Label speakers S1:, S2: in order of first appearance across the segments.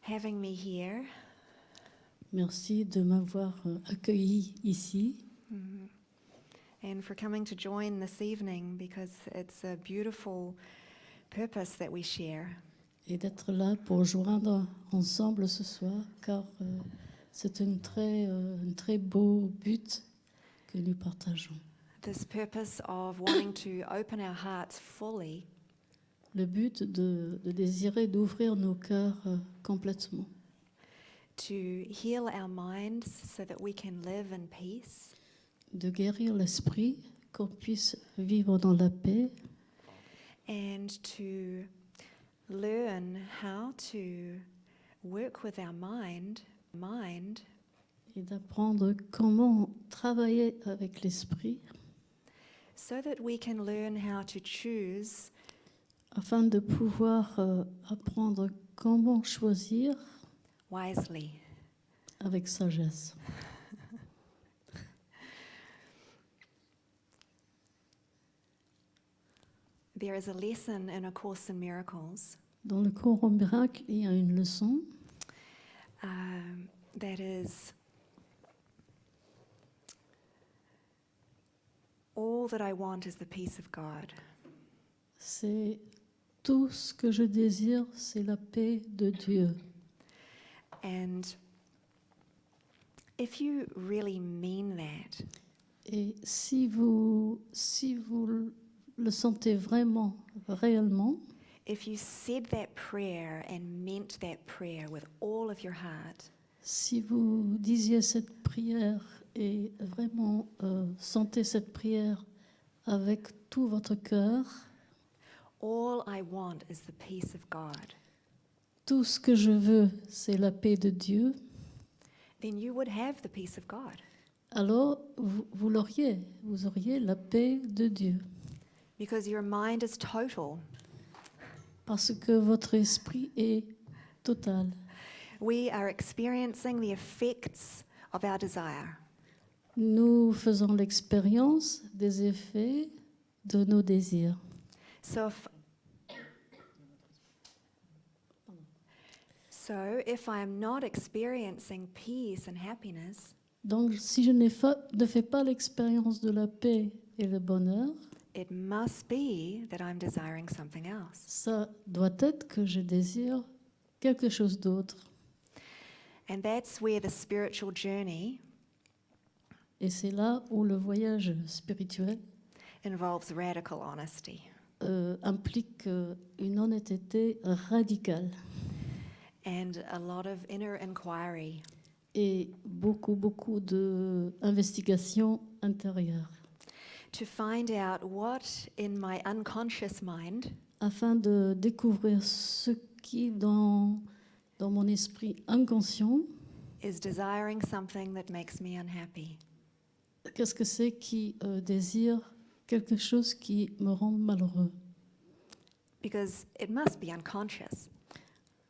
S1: having me here.
S2: Merci de m'avoir accueilli ici
S1: And for coming to join this evening, because it's a beautiful purpose that we share.
S2: et d'être là pour joindre ensemble ce soir, car c'est un très beau but que nous partageons.
S1: This purpose of wanting to open our hearts fully
S2: Le but de désirer d'ouvrir nos cœurs complètement,
S1: to heal our minds so that we can live in peace,
S2: de guérir l'esprit, qu'on puisse vivre dans la paix,
S1: and to learn how to work with our mind,
S2: et d'apprendre comment travailler avec l'esprit,
S1: so that we can learn how to choose
S2: afin de pouvoir apprendre comment choisir
S1: wisely.
S2: avec sagesse.
S1: There is a lesson in A Course in Miracles
S2: Dans le cours au miracle, il y a une leçon
S1: that is, all that I want is the peace of God.
S2: c'est tout ce que je désire, c'est la paix de Dieu.
S1: And if you really mean that,
S2: Et si vous le sentez vraiment, réellement,
S1: if you said that prayer and meant that prayer with all of your heart,
S2: si vous disiez cette prière et vraiment sentez cette prière avec tout votre cœur,
S1: all I want is the peace of God,
S2: tout ce que je veux, c'est la paix de Dieu,
S1: then you would have the peace of God.
S2: alors vous l'auriez, vous auriez la paix de Dieu.
S1: Because your mind is total.
S2: Parce que votre esprit est total.
S1: We are experiencing the effects of our desire.
S2: Nous faisons l'expérience des effets de nos désirs.
S1: So if I am not experiencing peace and happiness,
S2: Donc, si je ne fais pas l'expérience de la paix et le bonheur,
S1: it must be that I'm desiring something else.
S2: ça doit être que je désire quelque chose d'autre.
S1: And that's where the spiritual journey
S2: Et c'est là où le voyage spirituel
S1: involves radical honesty.
S2: implique une honnêteté radicale
S1: And a lot of inner inquiry.
S2: et beaucoup d'investigation intérieure
S1: To find out what in my unconscious mind
S2: afin de découvrir ce qui dans mon esprit inconscient,
S1: is desiring something that makes me unhappy.
S2: qu'est-ce que c'est qui désire quelque chose qui me rend malheureux.
S1: Because it must be unconscious.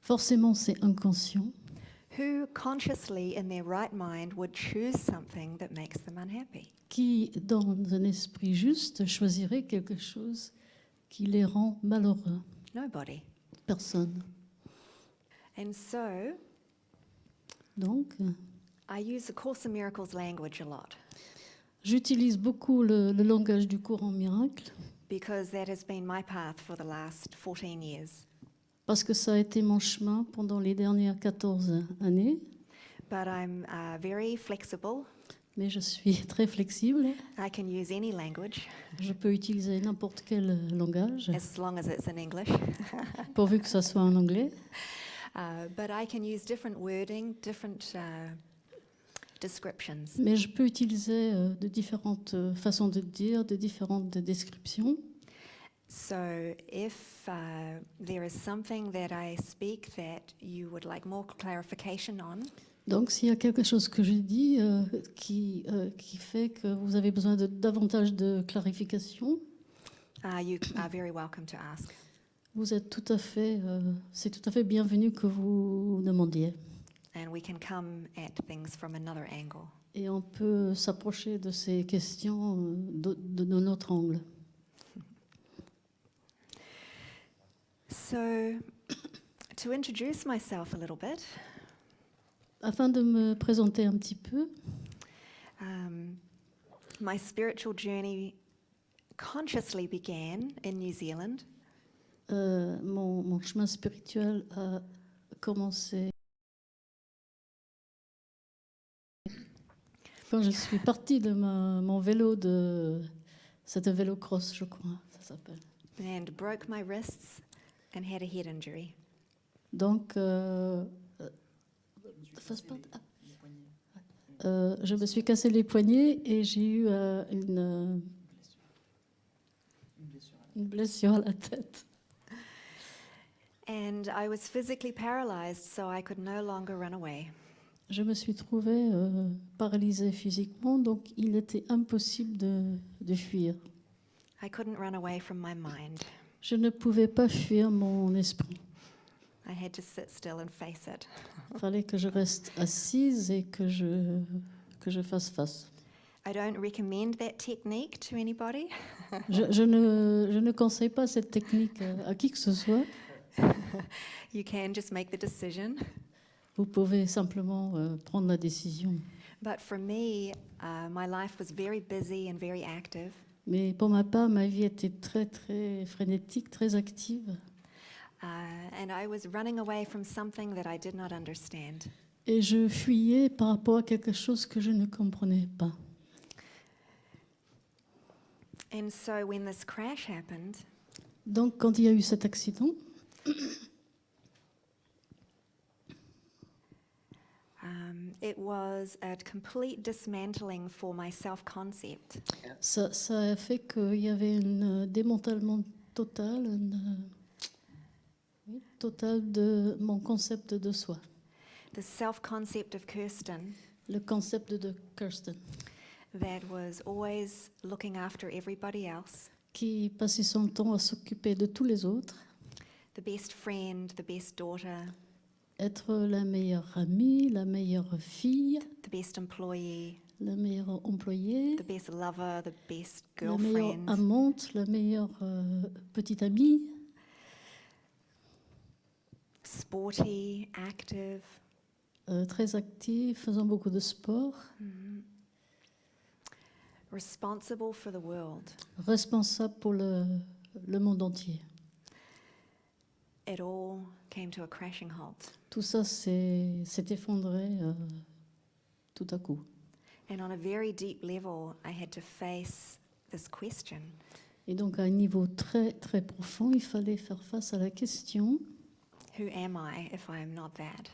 S2: Forcément, c'est inconscient.
S1: Who consciously in their right mind would choose something that makes them unhappy?
S2: Qui, dans un esprit juste, choisirait quelque chose qui les rend malheureux?
S1: Nobody.
S2: Personne.
S1: And so,
S2: Donc,
S1: I use the Course in Miracles language a lot
S2: j'utilise beaucoup le langage du cours en miracle
S1: because that has been my path for the last 14 years.
S2: parce que ça a été mon chemin pendant les dernières 14 années.
S1: But I'm very flexible.
S2: Mais je suis très flexible.
S1: I can use any language
S2: Je peux utiliser n'importe quel langage,
S1: as long as it's in English.
S2: pourvu que ça soit en anglais.
S1: But I can use different wording, different descriptions.
S2: Mais je peux utiliser de différentes façons de dire, de différentes descriptions.
S1: So if there is something that I speak that you would like more clarification on,
S2: Donc, s'il y a quelque chose que je dis qui fait que vous avez besoin de davantage de clarification,
S1: you are very welcome to ask.
S2: vous êtes c'est tout à fait bienvenu que vous demandiez.
S1: And we can come at things from another angle.
S2: Et on peut s'approcher de ces questions de notre angle.
S1: So To introduce myself a little bit,
S2: Afin de me présenter un petit peu,
S1: my spiritual journey consciously began in New Zealand
S2: mon chemin spirituel a commencé quand je suis partie de mon vélo c'est un vélo cross, je crois, ça s'appelle.
S1: and broke my wrists and had a head injury.
S2: Donc, je me suis cassé les poignets et j'ai eu une blessure à la tête.
S1: And I was physically paralyzed, so I could no longer run away.
S2: Je me suis trouvée paralysée physiquement, donc il était impossible de fuir.
S1: I couldn't run away from my mind.
S2: Je ne pouvais pas fuir mon esprit.
S1: I had to sit still and face it.
S2: Il fallait que je reste assise et que je fasse face.
S1: I don't recommend that technique to anybody.
S2: Je ne conseille pas cette technique à qui que ce soit.
S1: You can just make the decision.
S2: Vous pouvez simplement prendre la décision.
S1: But for me, my life was very busy and very active.
S2: Mais pour ma part, ma vie était très, très frénétique, très active.
S1: And I was running away from something that I did not understand.
S2: Et je fuyais par rapport à quelque chose que je ne comprenais pas.
S1: And so when this crash happened,
S2: Donc, quand il y a eu cet accident,
S1: it was a complete dismantling for my self-concept.
S2: ça a fait qu'il y avait un démantèlement total, total de mon concept de soi.
S1: The self-concept of Kirsten
S2: Le concept de Kirsten,
S1: that was always looking after everybody else,
S2: qui passait son temps à s'occuper de tous les autres,
S1: the best friend, the best daughter,
S2: être la meilleure amie, la meilleure fille,
S1: the best employee,
S2: la meilleure employée,
S1: the best lover, the best
S2: la meilleure
S1: girlfriend,
S2: amante, la meilleure petite amie,
S1: sporty, active,
S2: très active, faisant beaucoup de sport,
S1: responsible for the world.
S2: responsable pour le monde entier.
S1: It all came to a crashing halt.
S2: Tout ça s'est effondré tout à coup.
S1: And on a very deep level, I had to face this question.
S2: Et donc à un niveau très très profond, il fallait faire face à la question:
S1: Who am I if I am not that?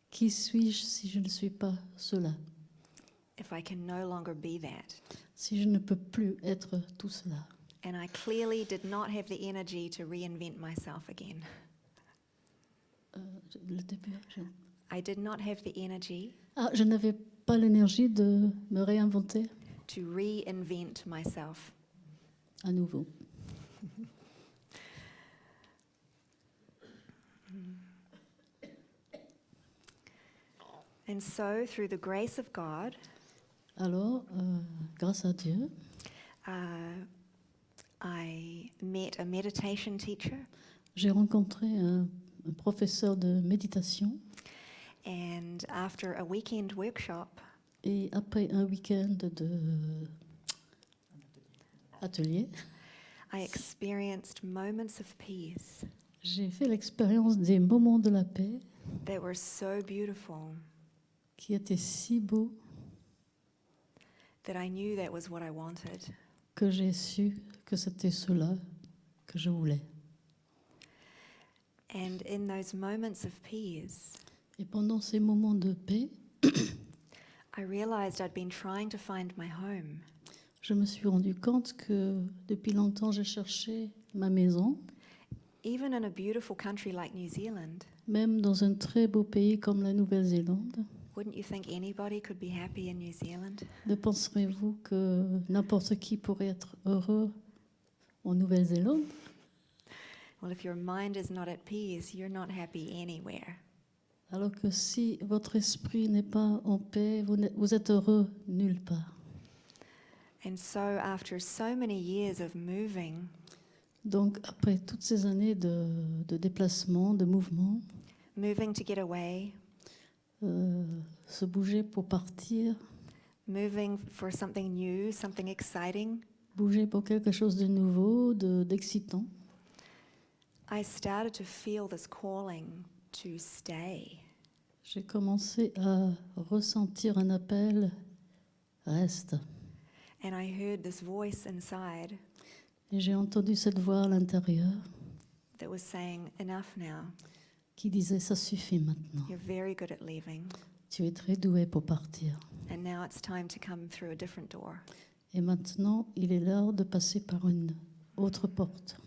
S2: qui suis-je si je ne suis pas cela?
S1: If I can no longer be that?
S2: Si je ne peux plus être tout cela?
S1: And I clearly did not have the energy to reinvent myself again.
S2: Le début,
S1: I did not have the energy
S2: je n'avais pas l'énergie de me réinventer
S1: to reinvent myself.
S2: à nouveau.
S1: And so, through the grace of God,
S2: Alors, grâce à Dieu,
S1: I met a meditation teacher,
S2: j'ai rencontré un professeur de méditation,
S1: and after a weekend workshop,
S2: et après un week-end atelier,
S1: I experienced moments of peace
S2: j'ai fait l'expérience des moments de la paix
S1: that were so beautiful
S2: qui étaient si beaux
S1: that I knew that was what I wanted.
S2: que j'ai su que c'était cela que je voulais.
S1: And in those moments of peace,
S2: Et pendant ces moments de paix,
S1: I realized I'd been trying to find my home.
S2: je me suis rendu compte que depuis longtemps, j'ai cherché ma maison,
S1: Even in a beautiful country like New Zealand,
S2: même dans un très beau pays comme la Nouvelle-Zélande.
S1: wouldn't you think anybody could be happy in New Zealand?
S2: Ne penserez-vous que n'importe qui pourrait être heureux en Nouvelle-Zélande?
S1: Well, if your mind is not at peace, you're not happy anywhere.
S2: Alors que si votre esprit n'est pas en paix, vous êtes heureux nulle part.
S1: And so after so many years of moving,
S2: Donc, après toutes ces années de déplacement, de mouvement,
S1: moving to get away,
S2: se bouger pour partir,
S1: moving for something new, something exciting,
S2: bouger pour quelque chose de nouveau, d'excitant,
S1: I started to feel this calling to stay.
S2: j'ai commencé à ressentir un appel, reste.
S1: And I heard this voice inside
S2: Et j'ai entendu cette voix à l'intérieur
S1: that was saying, enough now.
S2: qui disait, ça suffit maintenant.
S1: You're very good at leaving.
S2: Tu es très doué pour partir.
S1: And now it's time to come through a different door.
S2: Et maintenant, il est l'heure de passer par une autre porte.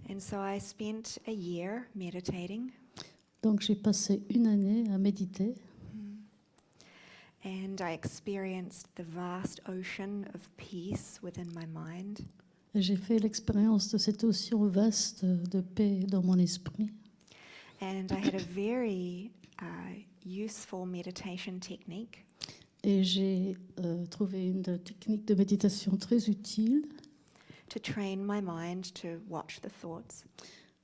S1: And so I spent a year meditating,
S2: Donc j'ai passé une année à méditer
S1: and I experienced the vast ocean of peace within my mind.
S2: et j'ai fait l'expérience de cet océan vaste de paix dans mon esprit.
S1: And I had a very useful meditation technique
S2: Et j'ai trouvé une technique de méditation très utile
S1: to train my mind to watch the thoughts.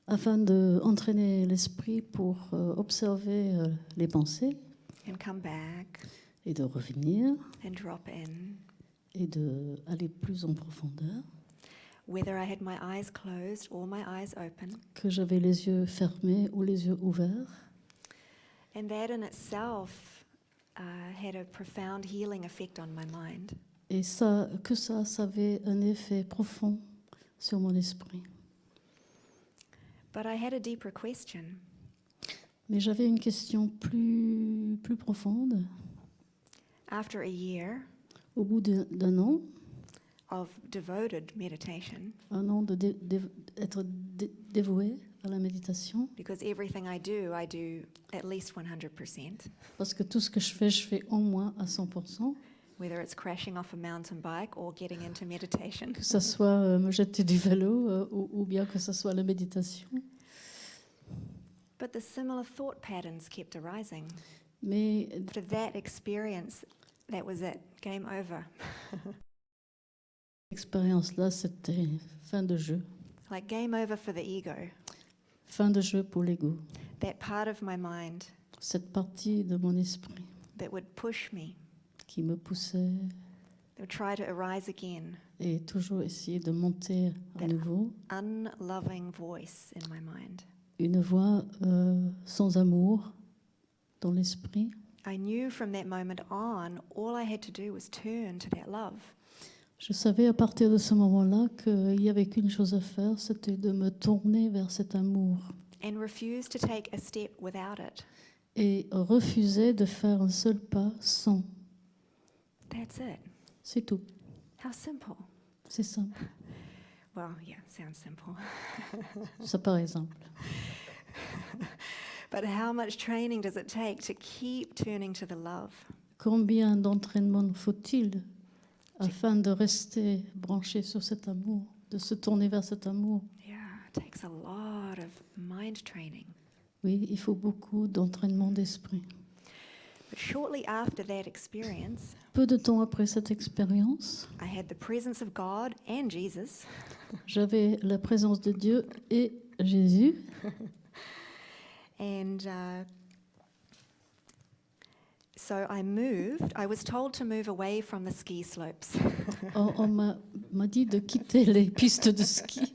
S2: afin d'entraîner l'esprit pour observer les pensées
S1: And come back
S2: et de revenir
S1: and drop in.
S2: et d'aller plus en profondeur.
S1: Whether I had my eyes closed or my eyes open.
S2: Que j'avais les yeux fermés ou les yeux ouverts.
S1: And that in itself had a profound healing effect on my mind.
S2: Et ça avait un effet profond sur mon esprit.
S1: But I had a deeper question.
S2: Mais j'avais une question plus profonde.
S1: After a year
S2: Au bout d'un an,
S1: of devoted meditation,
S2: un an d'être dévoué à la méditation,
S1: because everything I do at least 100%,
S2: parce que tout ce que je fais au moins à 100%,
S1: whether it's crashing off a mountain bike or getting into meditation.
S2: que ce soit me jeter du vélo ou bien que ce soit la méditation.
S1: But the similar thought patterns kept arising.
S2: Mais
S1: After that experience, that was it, game over.
S2: l'expérience-là, c'était fin de jeu.
S1: Like game over for the ego.
S2: Fin de jeu pour l'ego.
S1: That part of my mind
S2: Cette partie de mon esprit
S1: that would push me,
S2: qui me poussait
S1: that would try to arise again.
S2: et toujours essayer de monter à nouveau.
S1: Unloving voice in my mind.
S2: Une voix sans amour dans l'esprit.
S1: I knew from that moment on, all I had to do was turn to that love.
S2: Je savais à partir de ce moment-là qu'il n'y avait qu'une chose à faire, c'était de me tourner vers cet amour
S1: And refuse to take a step without it.
S2: et refuser de faire un seul pas sans.
S1: That's it.
S2: C'est tout.
S1: How simple.
S2: C'est simple.
S1: Well, yeah, sounds simple.
S2: Ça paraît simple.
S1: But how much training does it take to keep turning to the love?
S2: Combien d'entraînement faut-il afin de rester branché sur cet amour, de se tourner vers cet amour?
S1: Yeah, it takes a lot of mind training.
S2: Oui, il faut beaucoup d'entraînement d'esprit.
S1: But shortly after that experience,
S2: Peu de temps après cette expérience,
S1: I had the presence of God and Jesus.
S2: j'avais la présence de Dieu et Jésus.
S1: And so I moved. I was told to move away from the ski slopes.
S2: On m'a dit de quitter les pistes de ski.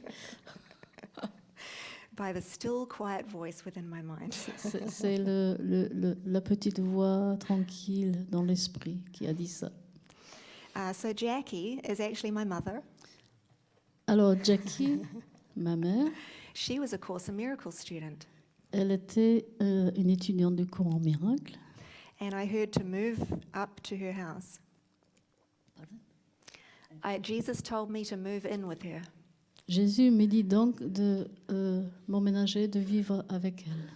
S1: By the still quiet voice within my mind.
S2: C'est la petite voix tranquille dans l'esprit qui a dit ça.
S1: So Jackie is actually my mother.
S2: Alors Jackie, ma mère,
S1: She was a Course in Miracles student.
S2: elle était une étudiante du cours en miracle.
S1: And I heard to move up to her house. Jesus told me to move in with her.
S2: Jésus me dit donc de m'emménager, de vivre avec elle,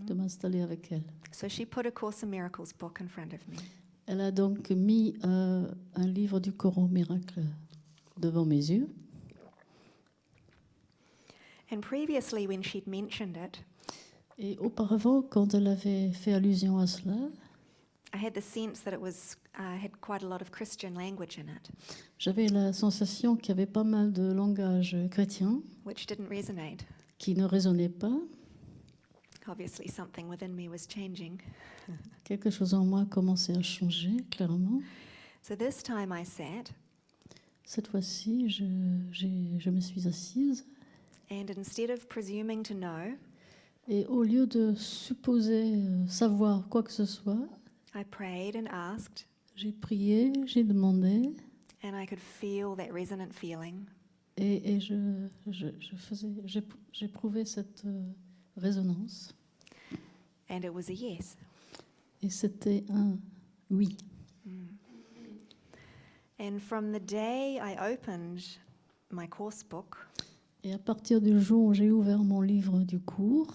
S2: de m'installer avec elle.
S1: So she put a Course in Miracles book in front of me.
S2: Elle a donc mis un livre du cours en miracle devant mes yeux.
S1: And previously, when she'd mentioned it,
S2: Et auparavant, quand elle avait fait allusion à cela,
S1: I had the sense that it was had quite a lot of Christian language in it,
S2: J'avais la sensation qu'il y avait pas mal de langage chrétien
S1: which didn't resonate.
S2: qui ne résonnait pas.
S1: Obviously, something within me was changing.
S2: Quelque chose en moi commençait à changer, clairement.
S1: So this time I sat,
S2: Cette fois-ci, je me suis assise
S1: and instead of presuming to know,
S2: et au lieu de supposer savoir quoi que ce soit,
S1: I prayed and asked,
S2: j'ai prié, j'ai demandé
S1: and I could feel that resonant feeling.
S2: et j'éprouvais cette résonance.
S1: And it was a yes.
S2: Et c'était un oui.
S1: And from the day I opened my course book,
S2: Et à partir du jour où j'ai ouvert mon livre du cours,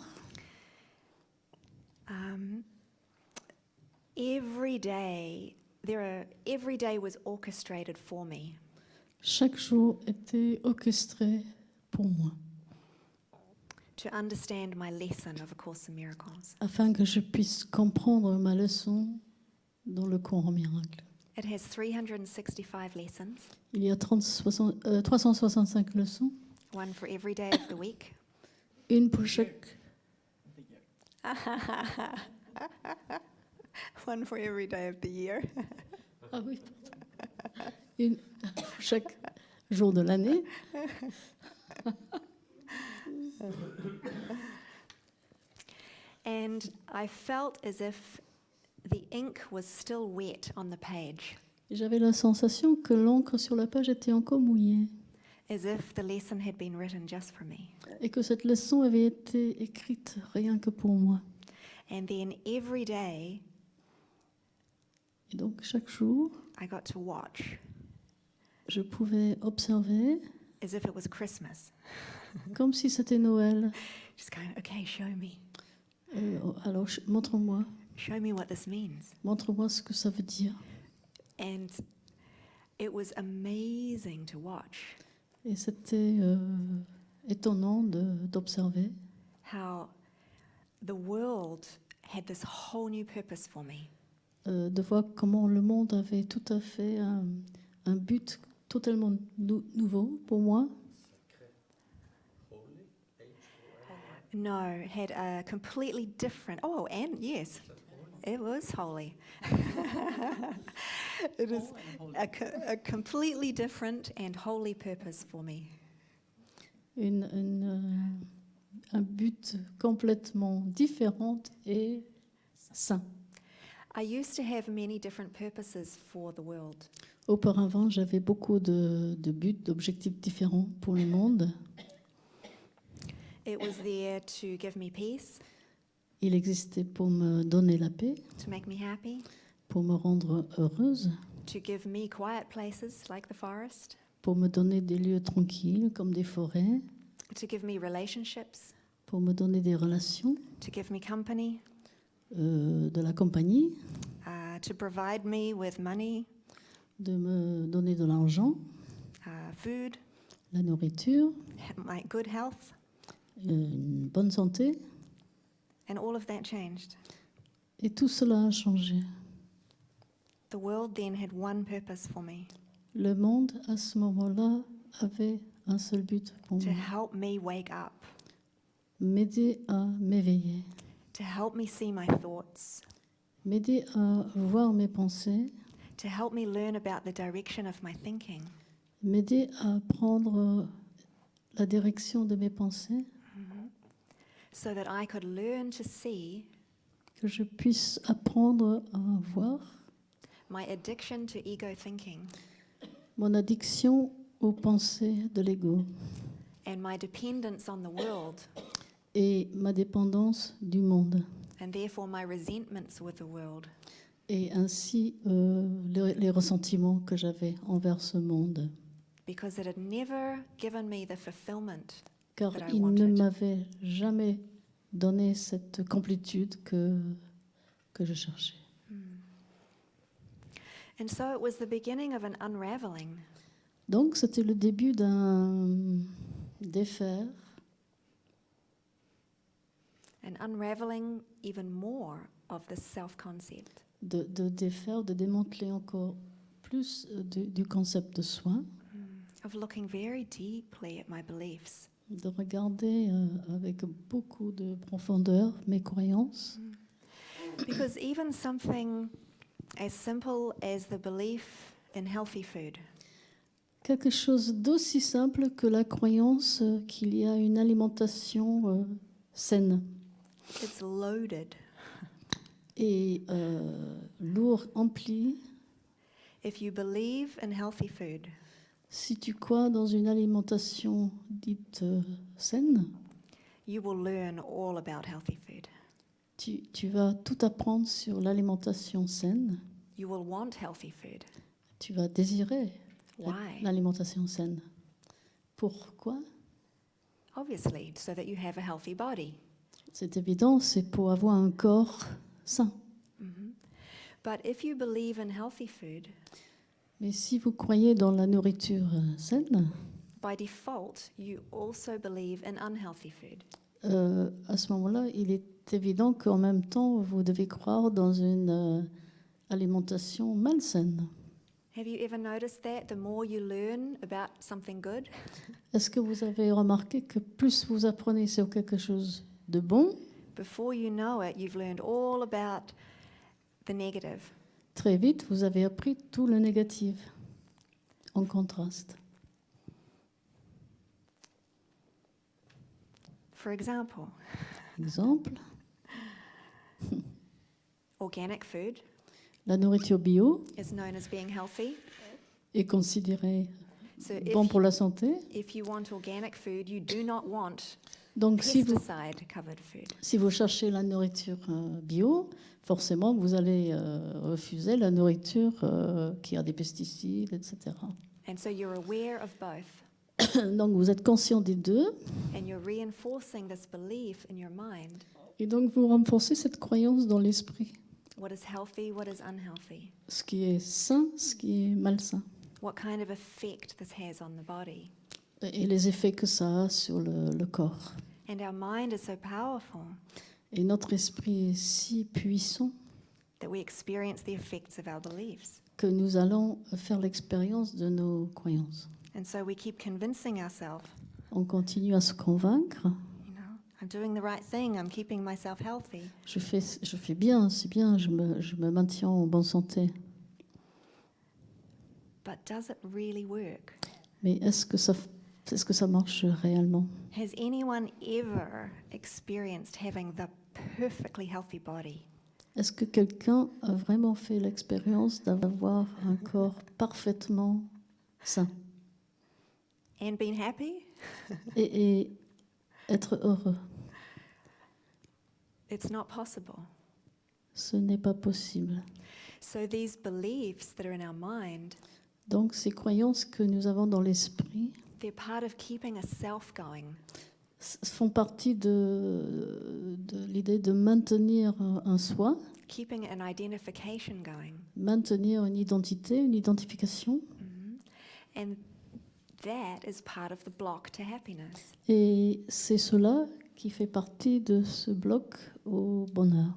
S1: every day was orchestrated for me.
S2: chaque jour était orchestré pour moi,
S1: To understand my lesson of A Course in Miracles.
S2: afin que je puisse comprendre ma leçon dans le cours en miracle.
S1: It has 365 lessons,
S2: Il y a 365 leçons,
S1: one for every day of the week.
S2: une pour chaque,
S1: One for every day of the year.
S2: ah oui, pardon. Une pour chaque jour de l'année.
S1: And I felt as if the ink was still wet on the page,
S2: Et j'avais la sensation que l'encre sur la page était encore mouillée
S1: as if the lesson had been written just for me.
S2: et que cette leçon avait été écrite rien que pour moi.
S1: And then every day
S2: Et donc chaque jour,
S1: I got to watch
S2: je pouvais observer
S1: as if it was Christmas.
S2: comme si c'était Noël.
S1: Just going, okay, show me.
S2: Alors montre-moi
S1: What this means.
S2: montre-moi ce que ça veut dire.
S1: And it was amazing to watch
S2: Et c'était étonnant d'observer
S1: how the world had this whole new purpose for me.
S2: de voir comment le monde avait tout à fait un but totalement nouveau pour moi.
S1: No, had a completely different. Oh, and yes, it was holy. It is a completely different and holy purpose for me.
S2: Un but complètement différent et saint.
S1: I used to have many different purposes for the world.
S2: Auparavant, j'avais beaucoup de buts, d'objectifs différents pour le monde.
S1: It was there to give me peace,
S2: Il existait pour me donner la paix,
S1: to make me happy,
S2: pour me rendre heureuse,
S1: to give me quiet places like the forest,
S2: pour me donner des lieux tranquilles comme des forêts,
S1: to give me relationships,
S2: pour me donner des relations,
S1: to give me company,
S2: de la compagnie,
S1: to provide me with money,
S2: de me donner de l'argent,
S1: food,
S2: la nourriture,
S1: my good health,
S2: une bonne santé.
S1: and all of that changed.
S2: Et tout cela a changé.
S1: The world then had one purpose for me,
S2: Le monde, à ce moment-là, avait un seul but pour
S1: to
S2: moi.
S1: help me wake up,
S2: M'aider à m'éveiller,
S1: to help me see my thoughts,
S2: m'aider à voir mes pensées,
S1: to help me learn about the direction of my thinking,
S2: m'aider à prendre la direction de mes pensées,
S1: so that I could learn to see
S2: que je puisse apprendre à voir
S1: my addiction to ego thinking
S2: mon addiction aux pensées de l'ego
S1: and my dependence on the world,
S2: et ma dépendance du monde,
S1: and therefore my resentments with the world,
S2: et ainsi les ressentiments que j'avais envers ce monde,
S1: because it had never given me the fulfillment
S2: car
S1: that I
S2: il ne
S1: wanted.
S2: m'avait jamais donné cette complétude que je cherchais.
S1: And so it was the beginning of an unraveling,
S2: Donc c'était le début d'un défaire,
S1: an unraveling even more of this self-concept.
S2: de défaire, de démanteler encore plus du concept de soi,
S1: of looking very deeply at my beliefs.
S2: de regarder avec beaucoup de profondeur mes croyances.
S1: Because even something as simple as the belief in healthy food
S2: Quelque chose d'aussi simple que la croyance qu'il y a une alimentation saine
S1: it's loaded.
S2: et lourd, empli.
S1: If you believe in healthy food,
S2: Si tu crois dans une alimentation dite saine,
S1: you will learn all about healthy food.
S2: tu vas tout apprendre sur l'alimentation saine.
S1: You will want healthy food.
S2: Tu vas désirer
S1: Why?
S2: l'alimentation saine. Pourquoi?
S1: Obviously, so that you have a healthy body.
S2: C'est évident, c'est pour avoir un corps sain.
S1: But if you believe in healthy food,
S2: Mais si vous croyez dans la nourriture saine,
S1: by default, you also believe in unhealthy food.
S2: à ce moment-là, il est évident qu'en même temps, vous devez croire dans une alimentation malsaine.
S1: Have you ever noticed that the more you learn about something good,
S2: Est-ce que vous avez remarqué que plus vous apprenez sur quelque chose de bon,
S1: before you know it, you've learned all about the negative?
S2: très vite, vous avez appris tout le négatif en contraste.
S1: For example,
S2: Exemple,
S1: organic food
S2: la nourriture bio
S1: is known as being healthy.
S2: est considérée
S1: So
S2: bon pour la santé.
S1: if you want organic food, you do not want
S2: Donc, si
S1: pesticide-covered food.
S2: vous cherchez la nourriture bio, forcément, vous allez refuser la nourriture qui a des pesticides, etc.
S1: And so you're aware of both,
S2: Donc, vous êtes conscient des deux,
S1: and you're reinforcing this belief in your mind.
S2: et donc vous renforcez cette croyance dans l'esprit.
S1: What is healthy, what is unhealthy?
S2: Ce qui est sain, ce qui est malsain.
S1: What kind of effect this has on the body?
S2: Et les effets que ça a sur le corps.
S1: And our mind is so powerful
S2: Et notre esprit est si puissant
S1: that we experience the effects of our beliefs.
S2: que nous allons faire l'expérience de nos croyances.
S1: And so we keep convincing ourselves,
S2: On continue à se convaincre.
S1: you know, I'm doing the right thing, I'm keeping myself healthy.
S2: Je fais bien, c'est bien, je me maintiens en bonne santé.
S1: But does it really work?
S2: Mais est-ce que ça marche réellement?
S1: Has anyone ever experienced having the perfectly healthy body?
S2: Est-ce que quelqu'un a vraiment fait l'expérience d'avoir un corps parfaitement sain
S1: And been happy?
S2: et être heureux?
S1: It's not possible.
S2: Ce n'est pas possible.
S1: So these beliefs that are in our mind,
S2: Donc ces croyances que nous avons dans l'esprit
S1: they're part of keeping a self going.
S2: font partie de l'idée de maintenir un soi,
S1: Keeping an identification going.
S2: maintenir une identité, une identification.
S1: And that is part of the block to happiness.
S2: Et c'est cela qui fait partie de ce bloc au bonheur,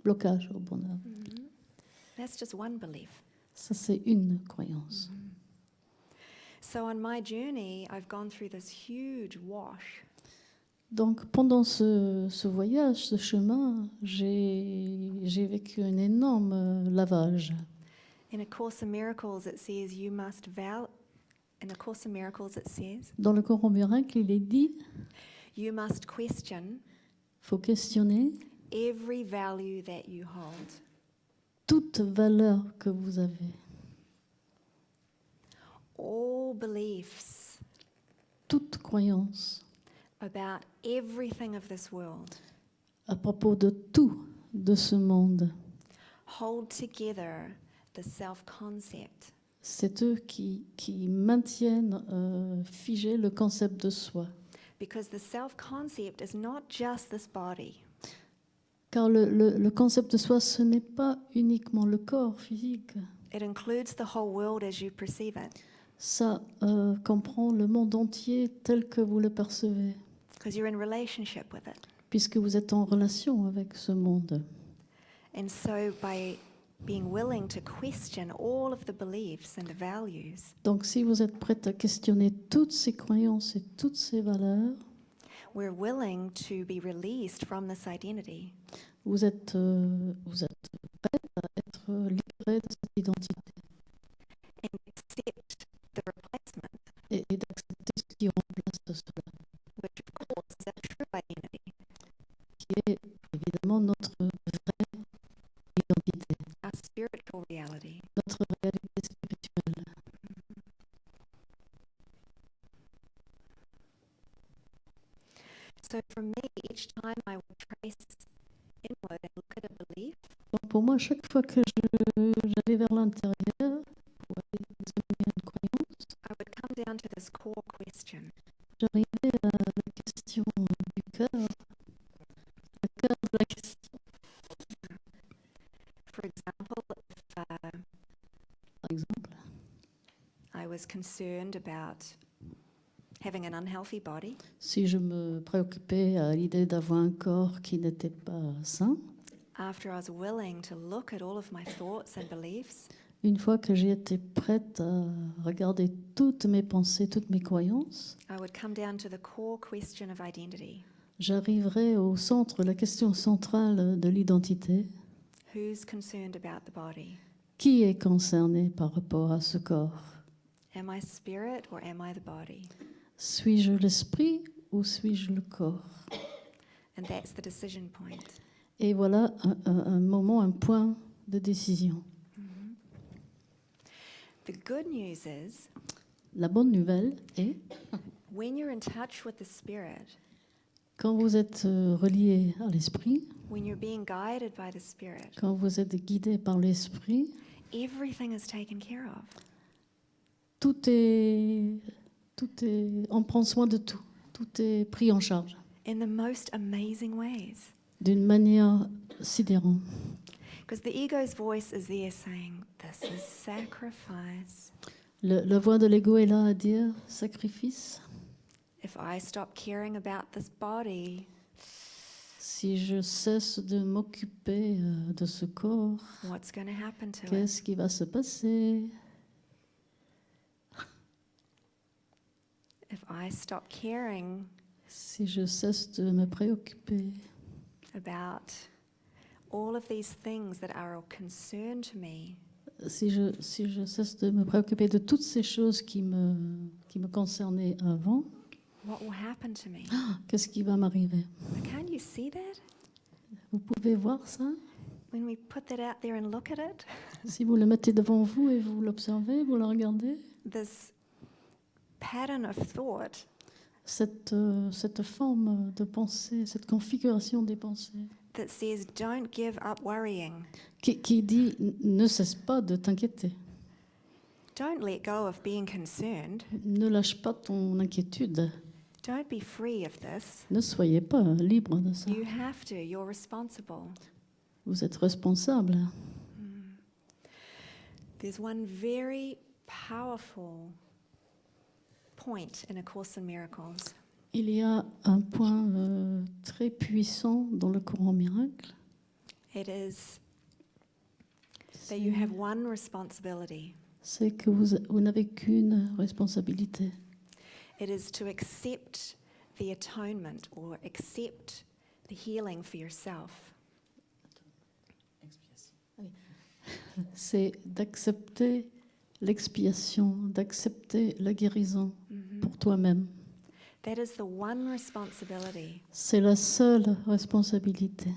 S2: blocage au bonheur.
S1: That's just one belief.
S2: Ça, c'est une croyance.
S1: So on my journey, I've gone through this huge wash.
S2: Donc, pendant ce voyage, ce chemin, j'ai vécu un énorme lavage.
S1: In A Course in Miracles, it says you must vow. In A Course in Miracles, it says
S2: Dans le cours en miracle, il est dit,
S1: you must question
S2: faut questionner
S1: every value that you hold.
S2: toute valeur que vous avez,
S1: All beliefs
S2: toute croyance
S1: about everything of this world
S2: à propos de tout de ce monde.
S1: hold together the self-concept.
S2: C'est eux qui maintiennent figé le concept de soi.
S1: Because the self-concept is not just this body.
S2: Car le concept de soi, ce n'est pas uniquement le corps physique.
S1: It includes the whole world as you perceive it.
S2: Ça comprend le monde entier tel que vous le percevez,
S1: Because you're in relationship with it.
S2: puisque vous êtes en relation avec ce monde.
S1: And so by being willing to question all of the beliefs and the values,
S2: Donc si vous êtes prête à questionner toutes ces croyances et toutes ces valeurs,
S1: we're willing to be released from this identity
S2: vous êtes prête à être libérée de cette identité
S1: and accept the replacement,
S2: et d'accepter ce qui remplace cela,
S1: which of course is our true identity,
S2: qui est évidemment notre vraie identité,
S1: our spiritual reality.
S2: notre réalité spirituelle.
S1: So for me, each time I would trace inward and look at a belief,
S2: Donc pour moi, chaque fois que j'allais vers l'intérieur pour aller examiner une croyance,
S1: I would come down to this core question.
S2: j'arrivais à la question du cœur, le cœur de la question.
S1: For example, if
S2: Par exemple,
S1: I was concerned about having an unhealthy body,
S2: si je me préoccupais à l'idée d'avoir un corps qui n'était pas sain,
S1: after I was willing to look at all of my thoughts and beliefs,
S2: une fois que j'ai été prête à regarder toutes mes pensées, toutes mes croyances,
S1: I would come down to the core question of identity.
S2: j'arriverai au centre, la question centrale de l'identité.
S1: Who's concerned about the body?
S2: Qui est concerné par rapport à ce corps?
S1: Am I spirit or am I the body?
S2: Suis-je l'esprit ou suis-je le corps?
S1: And that's the decision point.
S2: Et voilà un moment, un point de décision.
S1: The good news is,
S2: La bonne nouvelle est,
S1: when you're in touch with the spirit,
S2: quand vous êtes relié à l'esprit,
S1: when you're being guided by the spirit,
S2: quand vous êtes guidé par l'esprit,
S1: everything is taken care of.
S2: on prend soin de tout. Tout est pris en charge
S1: In the most amazing ways.
S2: d'une manière sidérante.
S1: Because the ego's voice is there saying, this is sacrifice.
S2: La voix de l'ego est là à dire sacrifice.
S1: If I stop caring about this body,
S2: Si je cesse de m'occuper de ce corps,
S1: what's going to happen to it?
S2: qu'est-ce qui va se passer?
S1: If I stop caring
S2: Si je cesse de me préoccuper
S1: about all of these things that are of concern to me,
S2: si je cesse de me préoccuper de toutes ces choses qui me concernaient avant,
S1: what will happen to me?
S2: qu'est-ce qui va m'arriver?
S1: Can't you see that?
S2: Vous pouvez voir ça?
S1: When we put that out there and look at it,
S2: Si vous le mettez devant vous et vous l'observez, vous le regardez,
S1: this pattern of thought
S2: cette forme de pensée, cette configuration des pensées,
S1: that says, don't give up worrying.
S2: qui dit ne cesse pas de t'inquiéter.
S1: Don't let go of being concerned.
S2: Ne lâche pas ton inquiétude.
S1: Don't be free of this.
S2: Ne soyez pas libre de ça.
S1: You have to. You're responsible.
S2: Vous êtes responsable.
S1: There's one very powerful point in A Course in Miracles.
S2: Il y a un point très puissant dans le cours en miracle.
S1: It is that you have one responsibility.
S2: C'est que vous n'avez qu'une responsabilité.
S1: It is to accept the atonement or accept the healing for yourself.
S2: C'est d'accepter l'expiation, d'accepter la guérison pour toi-même.
S1: That is the one responsibility.
S2: C'est la seule responsabilité.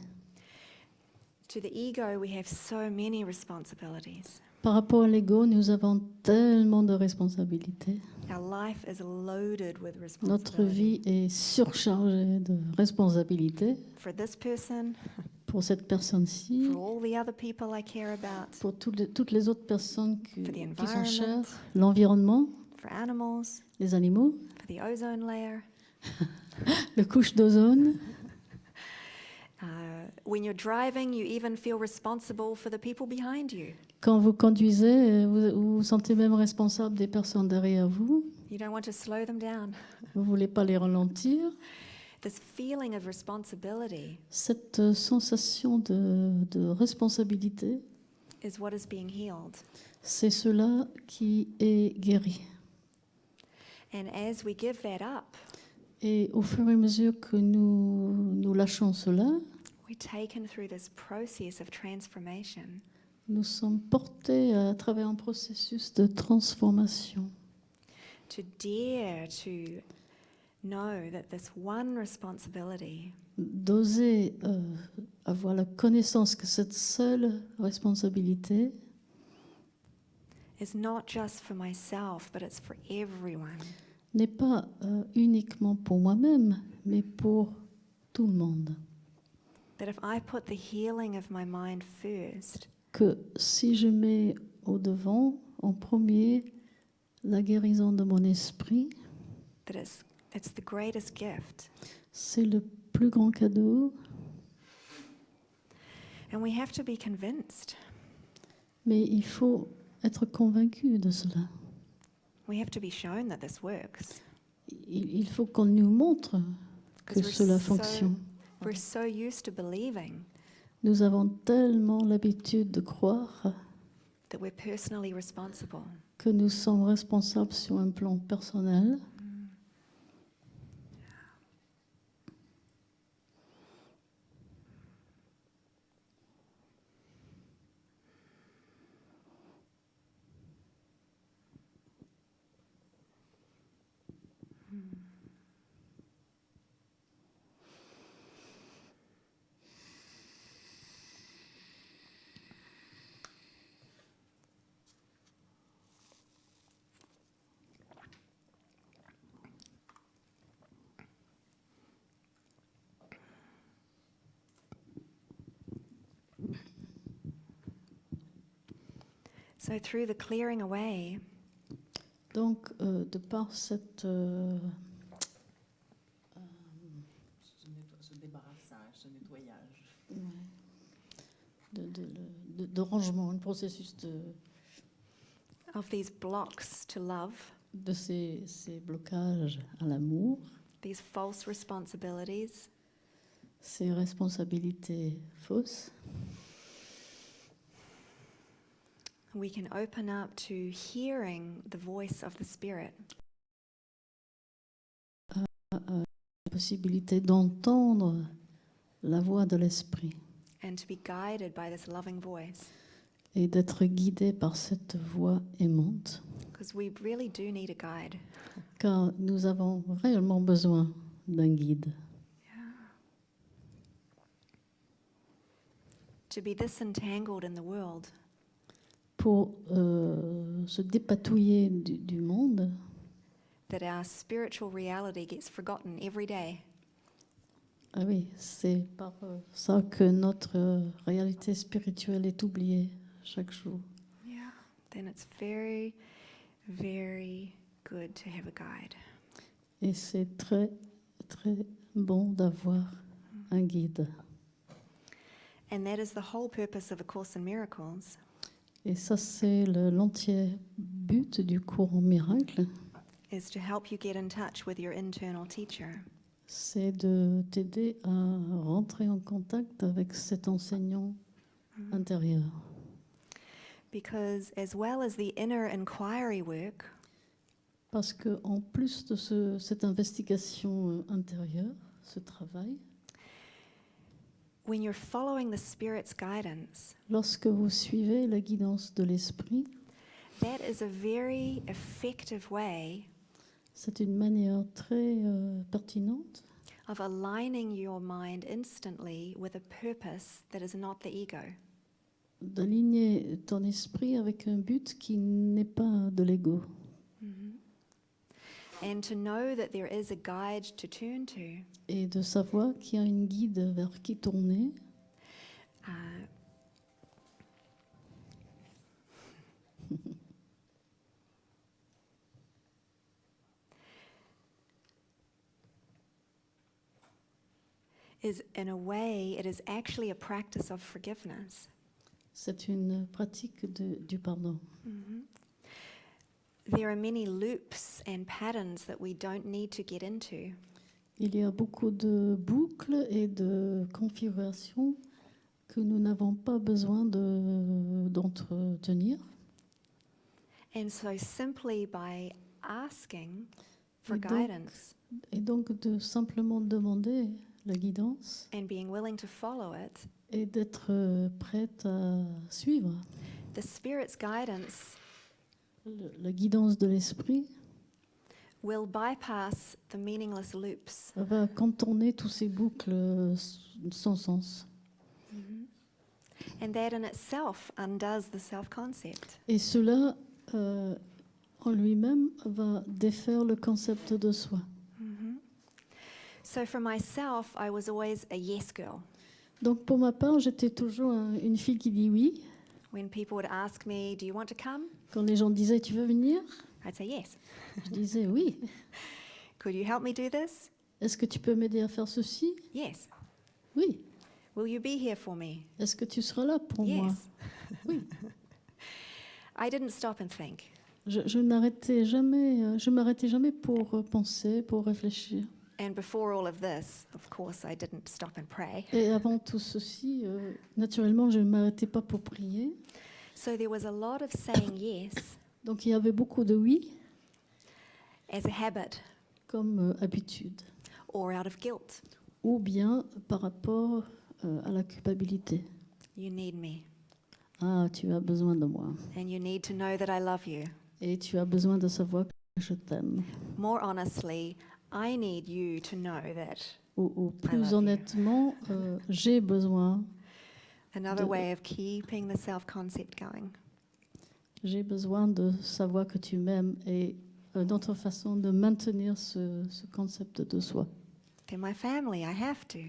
S1: To the ego, we have so many responsibilities.
S2: Par rapport à l'ego, nous avons tellement de responsabilités.
S1: Our life is loaded with
S2: Notre vie
S1: responsibility.
S2: est surchargée de responsabilités
S1: For this person,
S2: pour cette personne-ci,
S1: for all the other people I care about,
S2: pour toutes les autres personnes
S1: for the
S2: qui sont
S1: environment,
S2: chères, l'environnement,
S1: for animals,
S2: les animaux,
S1: for the ozone layer.
S2: la couche d'ozone.
S1: When you're driving, you even feel responsible for the people behind you.
S2: Quand vous conduisez, vous vous sentez même responsable des personnes derrière vous.
S1: You don't want to slow them down.
S2: Vous ne voulez pas les ralentir.
S1: This feeling of responsibility
S2: Cette sensation de responsabilité,
S1: is what is being healed.
S2: c'est cela qui est guéri.
S1: And as we give that up,
S2: Et au fur et à mesure que nous lâchons cela,
S1: we're taken through this process of transformation.
S2: nous sommes portés à travers un processus de transformation.
S1: To dare to know that this one responsibility
S2: D'oser avoir la connaissance que cette seule responsabilité
S1: is not just for myself, but it's for everyone.
S2: n'est pas uniquement pour moi-même, mais pour tout le monde.
S1: That if I put the healing of my mind first,
S2: Que si je mets au devant, en premier, la guérison de mon esprit,
S1: that it's the greatest gift.
S2: c'est le plus grand cadeau.
S1: And we have to be convinced.
S2: Mais il faut être convaincu de cela.
S1: We have to be shown that this works.
S2: Il faut qu'on nous montre que
S1: Because
S2: cela fonctionne.
S1: we're so used to believing
S2: Nous avons tellement l'habitude de croire
S1: that we're personally responsible.
S2: que nous sommes responsables sur un plan personnel.
S1: So through the clearing away,
S2: Donc, de par cette
S3: Ce débarrassage, ce nettoyage.
S2: de rangement, un processus
S1: of these blocks to love,
S2: de ces blocages à l'amour,
S1: these false responsibilities,
S2: ces responsabilités fausses,
S1: we can open up to hearing the voice of the Spirit.
S2: la possibilité d'entendre la voix de l'esprit
S1: And to be guided by this loving voice,
S2: et d'être guidé par cette voix aimante,
S1: because we really do need a guide.
S2: car nous avons réellement besoin d'un guide.
S1: To be disentangled in the world
S2: Pour se dépatouiller du monde,
S1: that our spiritual reality gets forgotten every day.
S2: ah oui, c'est par ça que notre réalité spirituelle est oubliée chaque jour.
S1: Yeah. Then it's very, very good to have a guide.
S2: Et c'est très, très bon d'avoir un guide.
S1: And that is the whole purpose of A Course in Miracles,
S2: Et ça, c'est l'entier but du cours en miracle,
S1: is to help you get in touch with your internal teacher.
S2: c'est de t'aider à rentrer en contact avec cet enseignant intérieur.
S1: Because as well as the inner inquiry work,
S2: Parce que en plus de cette investigation intérieure, ce travail,
S1: when you're following the Spirit's guidance,
S2: lorsque vous suivez la guidance de l'esprit,
S1: that is a very effective way
S2: c'est une manière très pertinente
S1: of aligning your mind instantly with a purpose that is not the ego.
S2: d'aligner ton esprit avec un but qui n'est pas de l'ego.
S1: And to know that there is a guide to turn to.
S2: Et de savoir qu'il y a une guide vers qui tourner,
S1: Uh, is in a way, it is actually a practice of forgiveness.
S2: c'est une pratique du pardon.
S1: There are many loops and patterns that we don't need to get into.
S2: Il y a beaucoup de boucles et de configurations que nous n'avons pas besoin d'entretenir.
S1: And so simply by asking for
S2: Et donc-
S1: guidance
S2: Et donc de simplement demander la guidance
S1: and being willing to follow it,
S2: et d'être prête à suivre
S1: the Spirit's guidance
S2: la guidance de l'esprit
S1: will bypass the meaningless loops.
S2: va contourner tous ces boucles sans sens.
S1: And that in itself undoes the self-concept.
S2: Et cela, en lui-même, va défaire le concept de soi.
S1: So for myself, I was always a yes girl.
S2: Donc pour ma part, j'étais toujours une fille qui dit oui.
S1: When people would ask me, do you want to come?
S2: Quand les gens disaient tu veux venir,
S1: I'd say yes.
S2: je disais oui.
S1: Could you help me do this?
S2: Est-ce que tu peux m'aider à faire ceci?
S1: Yes.
S2: Oui.
S1: Will you be here for me?
S2: Est-ce que tu seras là pour moi?
S1: Yes.
S2: Oui.
S1: I didn't stop and think.
S2: Je n'arrêtais jamais, je m'arrêtais jamais pour penser, pour réfléchir.
S1: And before all of this, of course, I didn't stop and pray.
S2: Et avant tout ceci, naturellement, je ne m'arrêtais pas pour prier.
S1: So there was a lot of saying yes
S2: Donc il y avait beaucoup de oui
S1: as a habit
S2: comme habitude,
S1: or out of guilt.
S2: ou bien par rapport à la culpabilité.
S1: You need me,
S2: Ah, tu as besoin de moi.
S1: and you need to know that I love you.
S2: Et tu as besoin de savoir que je t'aime.
S1: More honestly, I need you to know that.
S2: Ou
S1: love
S2: plus
S1: you.
S2: honnêtement, j'ai besoin.
S1: Another way of keeping the self-concept going.
S2: J'ai besoin de savoir que tu m'aimes et une autre façon de maintenir ce concept de soi.
S1: To my family, I have to.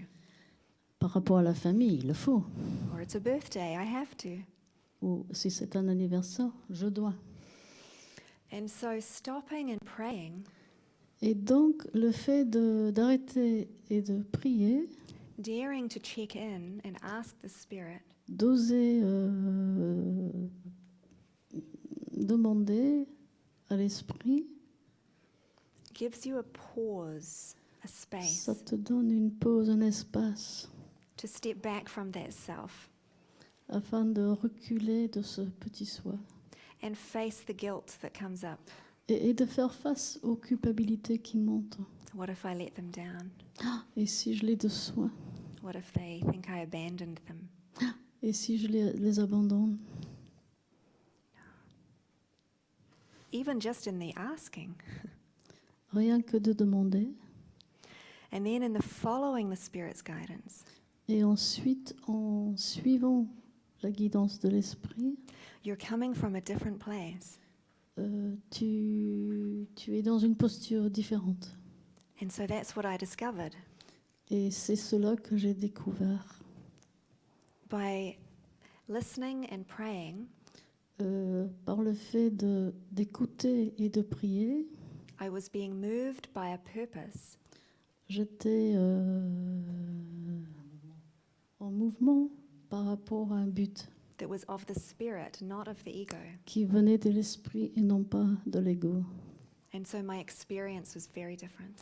S2: Par rapport à la famille, il le faut.
S1: Or it's a birthday, I have to.
S2: Ou si c'est un anniversaire, je dois.
S1: And so stopping and praying,
S2: Et donc, le fait d'arrêter et de prier,
S1: daring to check in and ask the Spirit,
S2: d'oser demander à l'esprit,
S1: gives you a pause, a space
S2: ça te donne une pause, un espace,
S1: to step back from that self
S2: afin de reculer de ce petit soi
S1: and face the guilt that comes up.
S2: et de faire face aux culpabilités qui montent.
S1: What if I let them down?
S2: Et si je les déçois?
S1: What if they think I abandoned them?
S2: Et si je les abandonne?
S1: Even just in the asking.
S2: Rien que de demander.
S1: And then in the following the Spirit's guidance,
S2: Et ensuite, en suivant la guidance de l'esprit,
S1: you're coming from a different place.
S2: tu es dans une posture différente.
S1: And so that's what I discovered.
S2: Et c'est cela que j'ai découvert.
S1: By listening and praying,
S2: Par le fait d'écouter et de prier,
S1: I was being moved by a purpose
S2: j'étais en mouvement par rapport à un but
S1: that was of the Spirit, not of the ego.
S2: qui venait de l'esprit et non pas de l'ego.
S1: And so my experience was very different.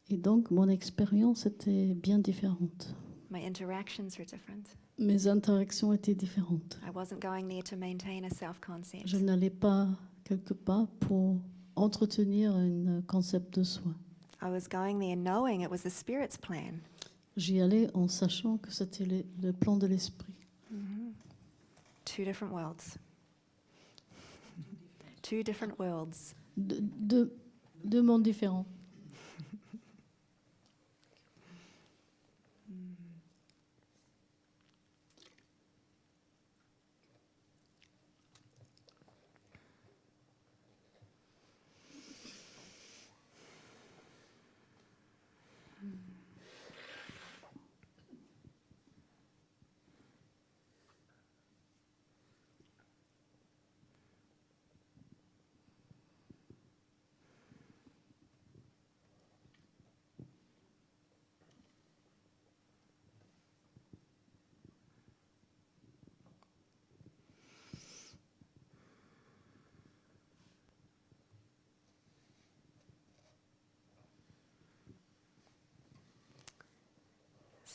S2: Et donc, mon expérience était bien différente.
S1: My interactions were different.
S2: Mes interactions étaient différentes.
S1: I wasn't going there to maintain a self-concept.
S2: Je n'allais pas quelque part pour entretenir un concept de soi.
S1: I was going there knowing it was the Spirit's plan.
S2: J'y allais en sachant que c'était le plan de l'esprit.
S1: Two different worlds. Two different worlds.
S2: Deux mondes différents.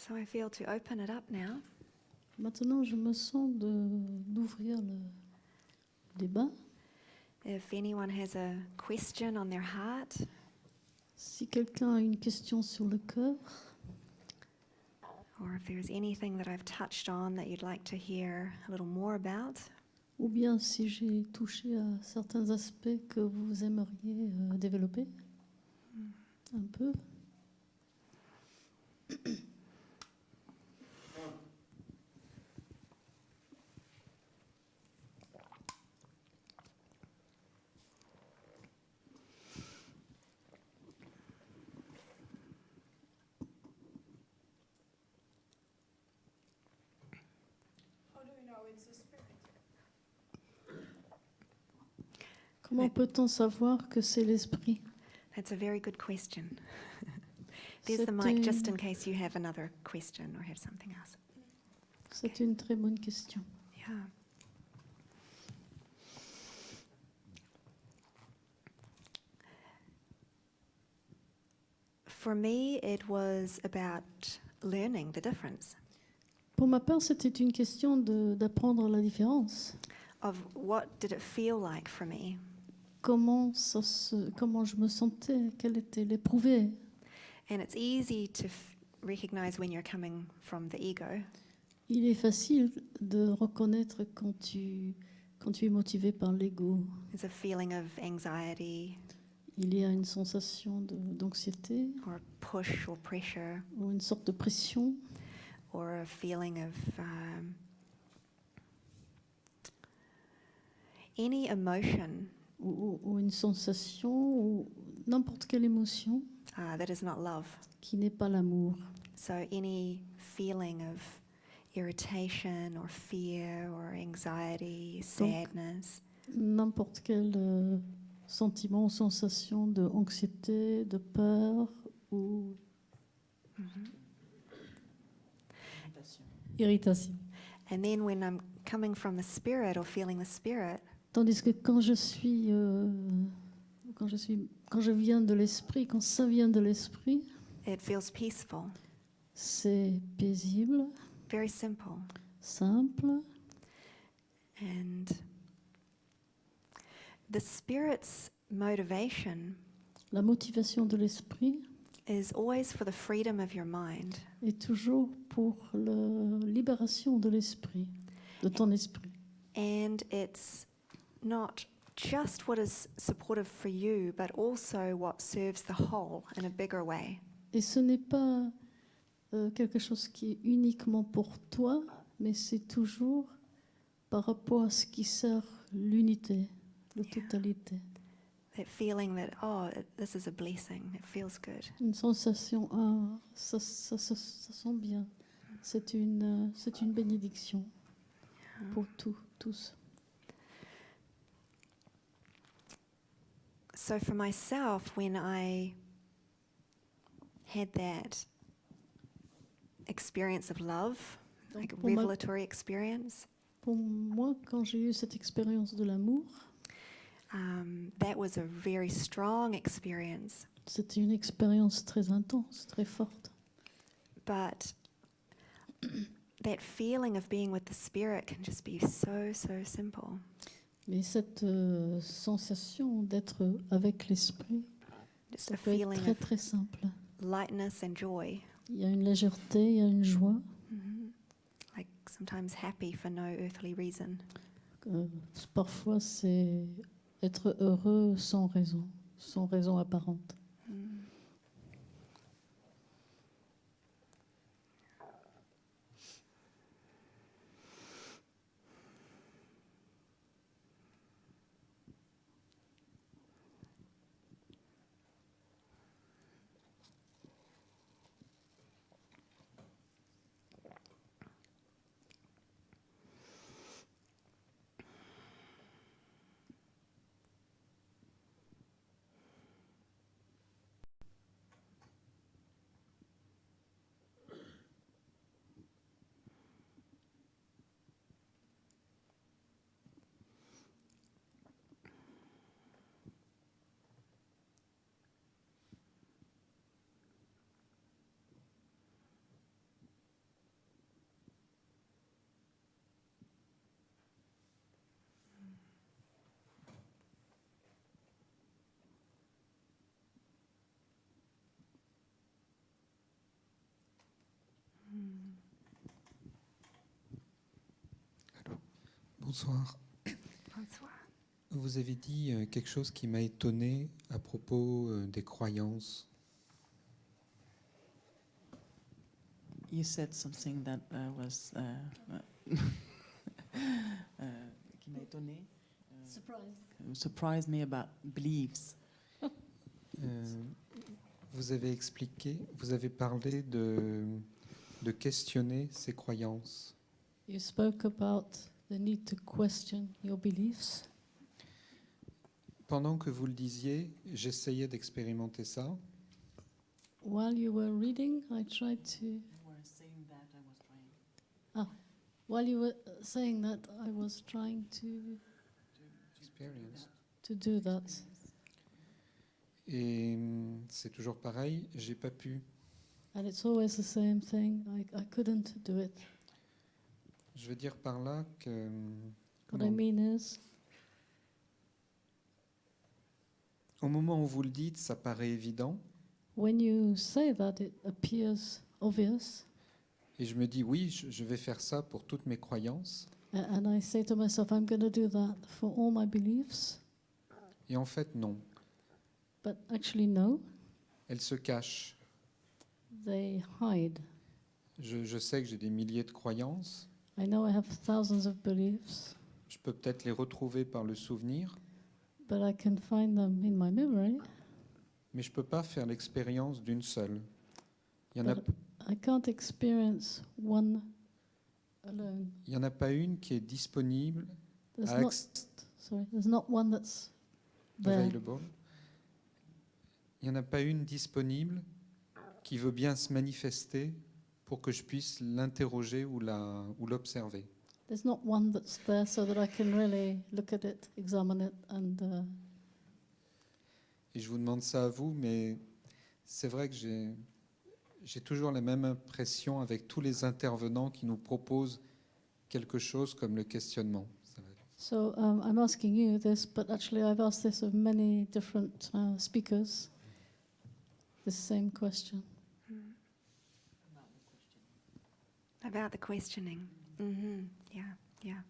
S1: So I feel to open it up now.
S2: Maintenant, je me sens d'ouvrir le débat.
S1: If anyone has a question on their heart,
S2: Si quelqu'un a une question sur le cœur,
S1: or if there's anything that I've touched on that you'd like to hear a little more about,
S2: ou bien si j'ai touché à certains aspects que vous aimeriez développer un peu. Comment peut-on savoir que c'est l'esprit?
S1: that's a very good question. There's the
S2: C'est
S1: mic
S2: une-
S1: just in case you have another question or have something else.
S2: C'est une très bonne question.
S1: Yeah. For me, it was about learning the difference
S2: Pour ma part, c'était une question d'apprendre la différence.
S1: of what did it feel like for me.
S2: Comment je me sentais, quel était l'éprouvé.
S1: And it's easy to recognize when you're coming from the ego,
S2: Il est facile de reconnaître quand tu es motivé par l'ego.
S1: there's a feeling of anxiety
S2: Il y a une sensation d'anxiété
S1: or push or pressure
S2: ou une sorte de pression
S1: or a feeling of any emotion
S2: ou une sensation ou n'importe quelle émotion
S1: that is not love.
S2: qui n'est pas l'amour.
S1: So any feeling of irritation or fear or anxiety, sadness,
S2: N'importe quel sentiment ou sensation d'anxiété, de peur ou
S3: Méditation.
S2: irritation.
S1: and then when I'm coming from the spirit or feeling the spirit,
S2: Tandis que quand je viens de l'esprit, quand ça vient de l'esprit,
S1: it feels peaceful,
S2: c'est paisible,
S1: very simple.
S2: simple.
S1: And the spirit's motivation
S2: La motivation de l'esprit
S1: is always for the freedom of your mind.
S2: est toujours pour la libération de l'esprit, de ton esprit.
S1: And it's not just what is supportive for you, but also what serves the whole in a bigger way.
S2: Et ce n'est pas quelque chose qui est uniquement pour toi, mais c'est toujours par rapport à ce qui sert l'unité, la totalité.
S1: That feeling that, oh, this is a blessing, it feels good.
S2: Une sensation, ça sent bien. C'est une bénédiction pour tous.
S1: So for myself, when I had that experience of love, like a
S2: pour ma-
S1: revelatory experience,
S2: Pour moi, quand j'ai eu cette expérience de l'amour,
S1: that was a very strong experience.
S2: c'était une expérience très intense, très forte.
S1: But that feeling of being with the Spirit can just be so, so simple.
S2: Mais cette sensation d'être avec l'esprit,
S1: Just
S2: ça
S1: a
S2: peut être
S1: feeling
S2: très
S1: of
S2: très simple.
S1: lightness and joy.
S2: Il y a une légèreté, il y a une joie.
S1: Like sometimes happy for no earthly reason.
S2: Parfois, c'est être heureux sans raison apparente.
S4: Bonsoir.
S1: Bonsoir.
S4: Vous avez dit quelque chose qui m'a étonné à propos des croyances.
S3: You said something that was qui m'a étonné. Surprised me about beliefs.
S4: Vous avez parlé de questionner ses croyances.
S2: You spoke about the need to question your beliefs.
S4: Pendant que vous le disiez, j'essayais d'expérimenter ça.
S2: While you were reading, I tried to.
S3: You were saying that I was trying.
S2: While you were saying that, I was trying to do that.
S4: Et c'est toujours pareil, j'ai pas pu.
S2: And it's always the same thing. I couldn't do it.
S4: Je veux dire par là que
S2: What I mean is,
S4: au moment où vous le dites, ça paraît évident.
S2: when you say that, it appears obvious.
S4: Et je me dis, oui, je vais faire ça pour toutes mes croyances.
S2: And I say to myself, I'm going to do that for all my beliefs.
S4: Et en fait, non.
S2: But actually, no,
S4: Elle se cache.
S2: they hide.
S4: Je sais que j'ai des milliers de croyances.
S2: I know I have thousands of beliefs,
S4: Je peux peut-être les retrouver par le souvenir,
S2: but I can find them in my memory.
S4: mais je ne peux pas faire l'expérience d'une seule. Il n'y en,
S2: I can't experience one alone.
S4: en a pas une qui est disponible,
S2: There's
S4: à
S2: not, there's not one that's there.
S4: available. Il n'y en a pas une disponible qui veut bien se manifester pour que je puisse l'interroger ou l'observer.
S2: There's not one that's there so that I can really look at it, examine it, and
S4: Et je vous demande ça à vous, mais c'est vrai que j'ai toujours la même impression avec tous les intervenants qui nous proposent quelque chose comme le questionnement. Ça va.
S2: so I'm asking you this, but actually I've asked this of many different speakers. The same question.
S1: About the questioning. Yeah, yeah.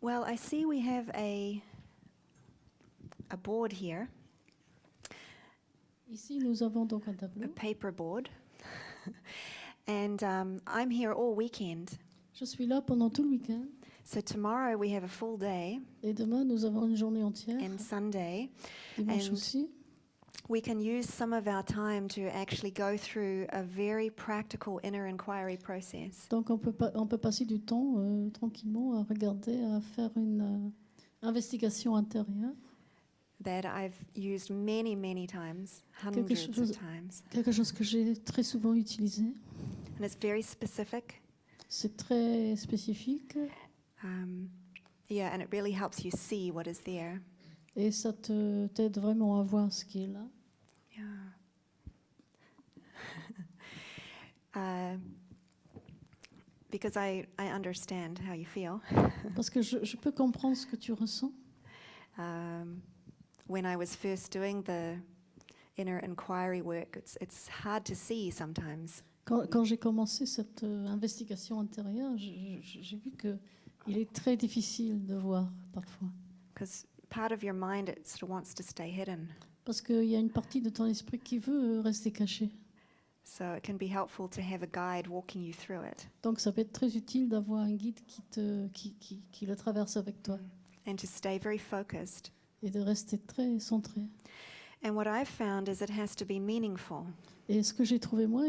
S1: Well, I see we have a board here,
S2: Ici, nous avons donc un
S1: a
S2: tableau.
S1: paper board. And I'm here all weekend.
S2: Je suis là pendant tout le week-end.
S1: So tomorrow we have a full day,
S2: Et demain, nous avons une journée entière.
S1: and Sunday.
S2: Dimanche
S1: and-
S2: aussi.
S1: We can use some of our time to actually go through a very practical inner inquiry process.
S2: Donc on peut passer du temps tranquillement à regarder, à faire une investigation intérieure.
S1: That I've used many, many times,
S2: Quelque
S1: hundreds of
S2: chose-
S1: times.
S2: Quelque chose que j'ai très souvent utilisé.
S1: And it's very specific.
S2: C'est très spécifique
S1: Yeah, and it really helps you see what is there.
S2: et ça t'aide vraiment à voir ce qui est là.
S1: Yeah. Because I understand how you feel.
S2: Parce que je peux comprendre ce que tu ressens.
S1: When I was first doing the inner inquiry work, it's hard to see sometimes.
S2: Quand j'ai commencé cette investigation intérieure, j'ai vu qu'il est très difficile de voir parfois.
S1: Because part of your mind, it sort of wants to stay hidden.
S2: Parce qu'il y a une partie de ton esprit qui veut rester cachée.
S1: So it can be helpful to have a guide walking you through it
S2: Donc ça peut être très utile d'avoir un guide qui le traverse avec toi
S1: and to stay very focused.
S2: et de rester très centré.
S1: And what I've found is it has to be meaningful,
S2: Et ce que j'ai trouvé moi,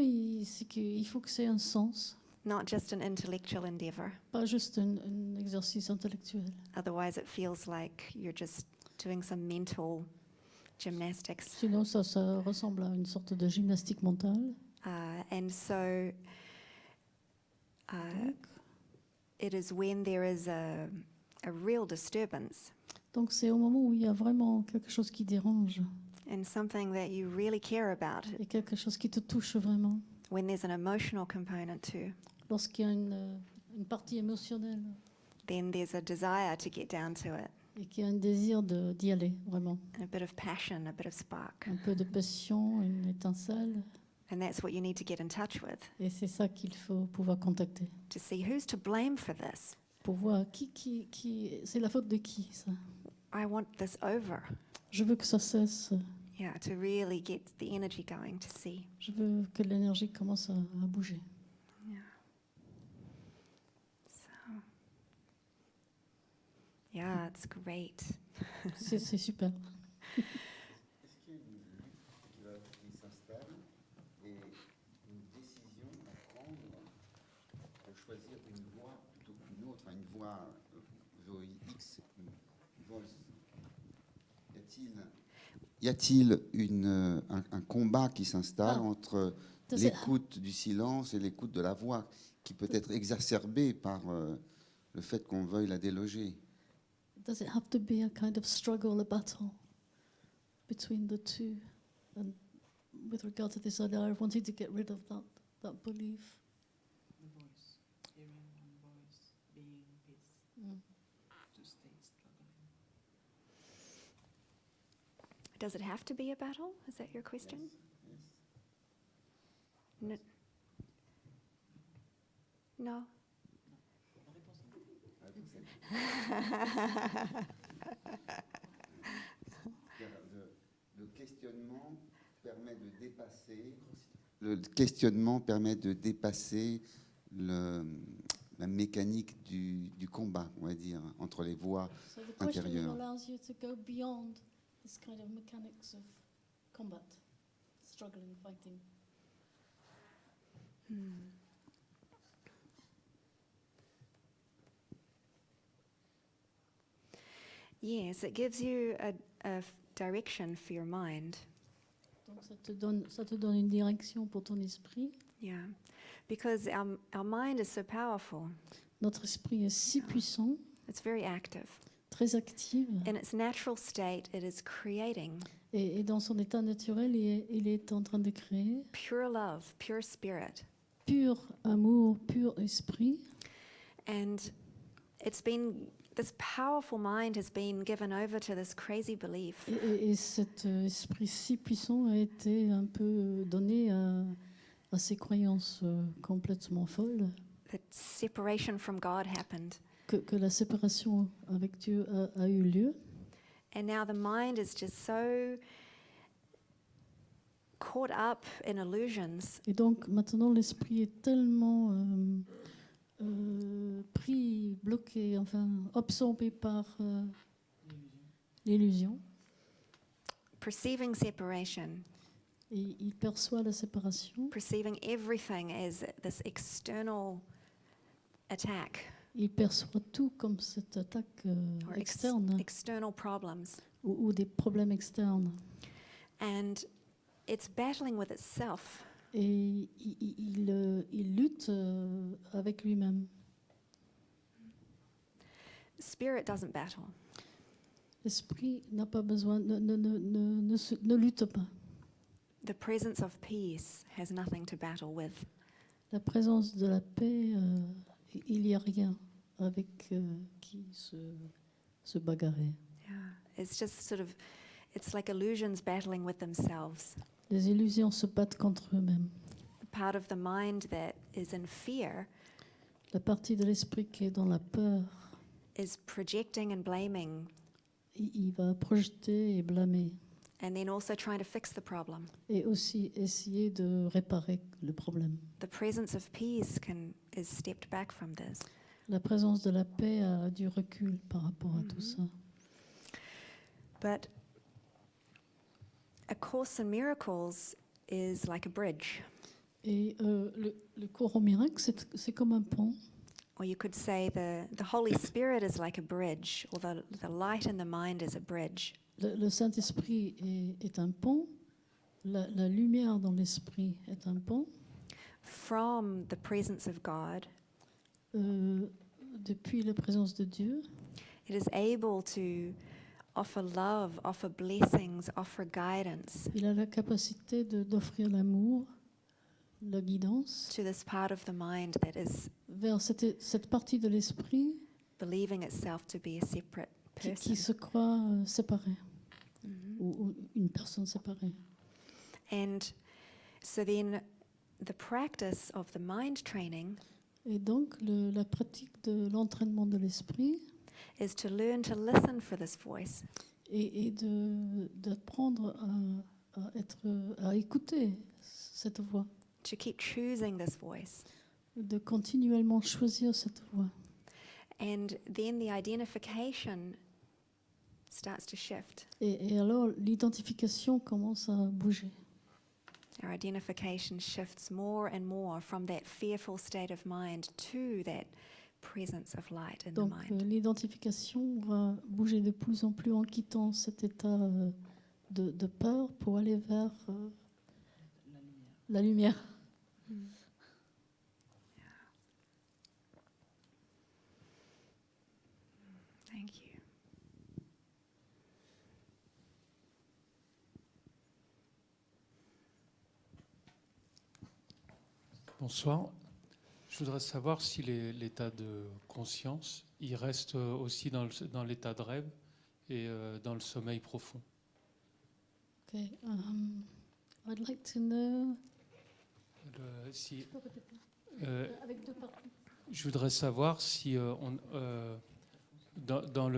S2: c'est qu'il faut que ça ait un sens,
S1: not just an intellectual endeavor.
S2: pas juste un exercice intellectuel.
S1: Otherwise, it feels like you're just doing some mental gymnastics.
S2: Sinon ça ressemble à une sorte de gymnastique mentale.
S1: And so it is when there is a real disturbance
S2: Donc c'est au moment où il y a vraiment quelque chose qui dérange
S1: and something that you really care about,
S2: et quelque chose qui te touche vraiment.
S1: when there's an emotional component too,
S2: Lorsqu'il y a une partie émotionnelle
S1: then there's a desire to get down to it,
S2: et qu'il y a un désir d'y aller vraiment.
S1: and a bit of passion, a bit of spark.
S2: Un peu de passion, une étincelle.
S1: And that's what you need to get in touch with,
S2: Et c'est ça qu'il faut pouvoir contacter.
S1: to see who's to blame for this.
S2: pour voir c'est la faute de qui ça.
S1: I want this over.
S2: Je veux que ça cesse.
S1: Yeah, to really get the energy going to see.
S2: Je veux que l'énergie commence à bouger.
S1: Yeah. So, yeah, it's great.
S2: C'est super.
S5: Est-ce qu'il y a une lutte qui s'installe et une décision à prendre pour choisir une voie plutôt qu'une autre, enfin une voie VOIX, voice. Y a-t-il un combat qui s'installe entre l'écoute du silence et l'écoute de la voix, qui peut être exacerbée par le fait qu'on veuille la déloger?
S2: Does it have to be a kind of struggle, a battle between the two? And with regard to this idea, I wanted to get rid of that belief.
S3: The voice, hearing one voice, being his, to stay struggling.
S1: Does it have to be a battle? Is that your question? No. No.
S5: Le questionnement permet de dépasser. Le questionnement permet de dépasser la mécanique du combat, on va dire, entre les voix
S2: So the question
S5: intérieures.
S2: allows you to go beyond this kind of mechanics of combat, struggling, fighting.
S1: Yes, it gives you a direction for your mind.
S2: Donc ça te donne une direction pour ton esprit.
S1: Yeah, because our mind is so powerful.
S2: Notre esprit est si puissant,
S1: It's very active.
S2: très actif,
S1: In its natural state, it is creating
S2: et dans son état naturel, il est en train de créer
S1: pure love, pure spirit.
S2: pur amour, pur esprit.
S1: And this powerful mind has been given over to this crazy belief
S2: Et cet esprit si puissant a été un peu donné à ces croyances complètement folles,
S1: that separation from God happened.
S2: que la séparation avec Dieu a eu lieu.
S1: And now the mind is just so caught up in illusions
S2: Et donc maintenant l'esprit est tellement pris, bloqué, enfin absorbé par l'illusion.
S1: perceiving separation,
S2: Et il perçoit la séparation,
S1: perceiving everything as this external attack
S2: il perçoit tout comme cette attaque
S1: or
S2: externe
S1: external problems.
S2: ou des problèmes externes.
S1: And it's battling with itself.
S2: Et il lutte avec lui-même.
S1: Spirit doesn't battle.
S2: L'esprit n'a pas besoin, ne lutte pas.
S1: The presence of peace has nothing to battle with.
S2: La présence de la paix, il n'y a rien avec qui se bagarrer.
S1: Yeah, it's just sort of, it's like illusions battling with themselves.
S2: Les illusions se battent contre eux-mêmes.
S1: The part of the mind that is in fear
S2: La partie de l'esprit qui est dans la peur,
S1: is projecting and blaming,
S2: il va projeter et blâmer.
S1: and then also trying to fix the problem.
S2: Et aussi essayer de réparer le problème.
S1: The presence of peace is stepped back from this.
S2: La présence de la paix a du recul par rapport à tout ça.
S1: But A Course in Miracles is like a bridge,
S2: Et le cours au miracle, c'est comme un pont.
S1: or you could say the Holy Spirit is like a bridge, or the light in the mind is a bridge.
S2: Le Saint-Esprit est un pont. La lumière dans l'esprit est un pont.
S1: From the presence of God,
S2: Depuis la présence de Dieu,
S1: it is able to offer love, offer blessings, offer guidance
S2: il a la capacité d'offrir l'amour, la guidance
S1: to this part of the mind that is
S2: vers cette partie de l'esprit
S1: believing itself to be a separate
S2: qui
S1: person.
S2: se croit séparée, ou une personne séparée.
S1: And so then the practice of the mind training
S2: Et donc, la pratique de l'entraînement de l'esprit
S1: is to learn to listen for this voice,
S2: et d'apprendre à écouter cette voix,
S1: to keep choosing this voice.
S2: de continuellement choisir cette voix.
S1: And then the identification starts to shift.
S2: Et alors, l'identification commence à bouger.
S1: Our identification shifts more and more from that fearful state of mind to that presence of light in the
S2: Donc,
S1: mind.
S2: l'identification va bouger de plus en plus en quittant cet état de peur pour aller vers
S3: La lumière.
S2: la lumière.
S1: Thank you.
S6: Bonsoir. Je voudrais savoir si l'état de conscience, il reste aussi dans l'état de rêve et dans le sommeil profond.
S2: Okay, I'd like to know. Avec deux parties.
S6: Je voudrais savoir si dans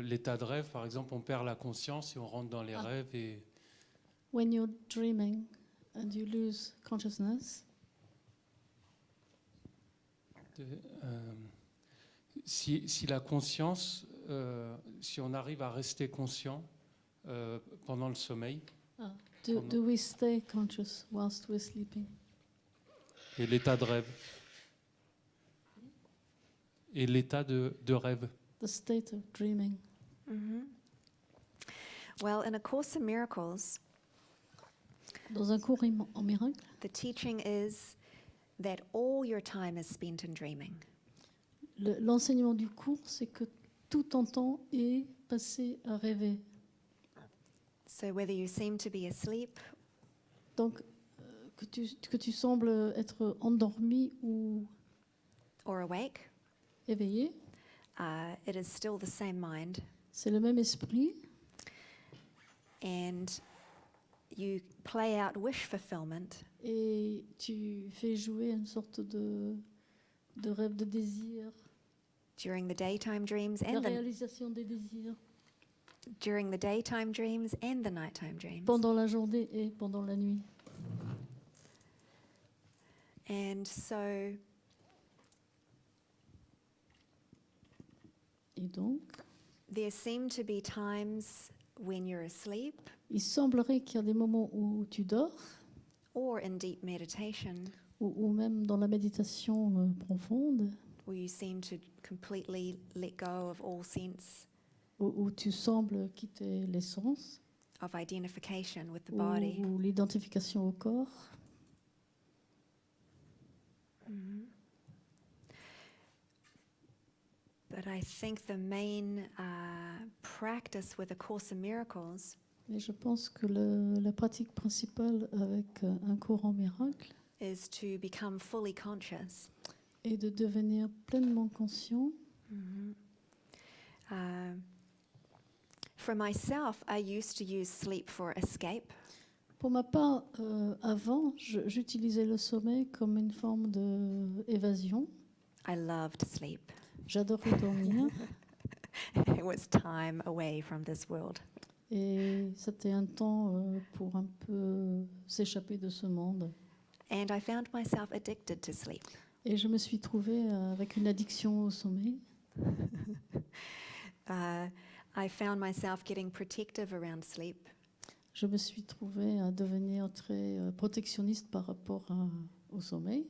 S6: l'état de rêve, par exemple, on perd la conscience et on rentre dans les rêves et
S2: When you're dreaming and you lose consciousness,
S6: si la conscience, si on arrive à rester conscient pendant le sommeil
S2: do we stay conscious whilst we're sleeping?
S6: et l'état de rêve et l'état de rêve.
S2: The state of dreaming.
S1: Mhm. Well, in A Course in Miracles,
S2: Dans un cours en miracle,
S1: the teaching is that all your time is spent in dreaming.
S2: l'enseignement du cours, c'est que tout ton temps est passé à rêver.
S1: So whether you seem to be asleep
S2: Donc, que tu sembles être endormi ou
S1: or awake,
S2: éveillé,
S1: it is still the same mind,
S2: c'est le même esprit.
S1: and you play out wish fulfillment
S2: Et tu fais jouer une sorte de rêve de désir,
S1: during the daytime dreams
S2: la
S1: and
S2: réalisation des désirs
S1: during the daytime dreams and the nighttime dreams.
S2: pendant la journée et pendant la nuit.
S1: And so
S2: Et donc,
S1: there seem to be times when you're asleep
S2: il semblerait qu'il y a des moments où tu dors,
S1: or in deep meditation
S2: ou même dans la méditation profonde,
S1: where you seem to completely let go of all sense
S2: où tu sembles quitter les sens,
S1: of identification with the body.
S2: ou l'identification au corps.
S1: Mhm. But I think the main practice with A Course in Miracles
S2: Mais je pense que la pratique principale avec un cours en miracle
S1: is to become fully conscious.
S2: est de devenir pleinement conscient.
S1: Mhm. For myself, I used to use sleep for escape.
S2: Pour ma part, avant, j'utilisais le sommeil comme une forme d'évasion.
S1: I loved sleep.
S2: J'adorais dormir
S1: It was time away from this world.
S2: et c'était un temps pour un peu s'échapper de ce monde.
S1: And I found myself addicted to sleep.
S2: Et je me suis trouvée avec une addiction au sommeil.
S1: I found myself getting protective around sleep.
S2: Je me suis trouvée à devenir très protectionniste par rapport au sommeil.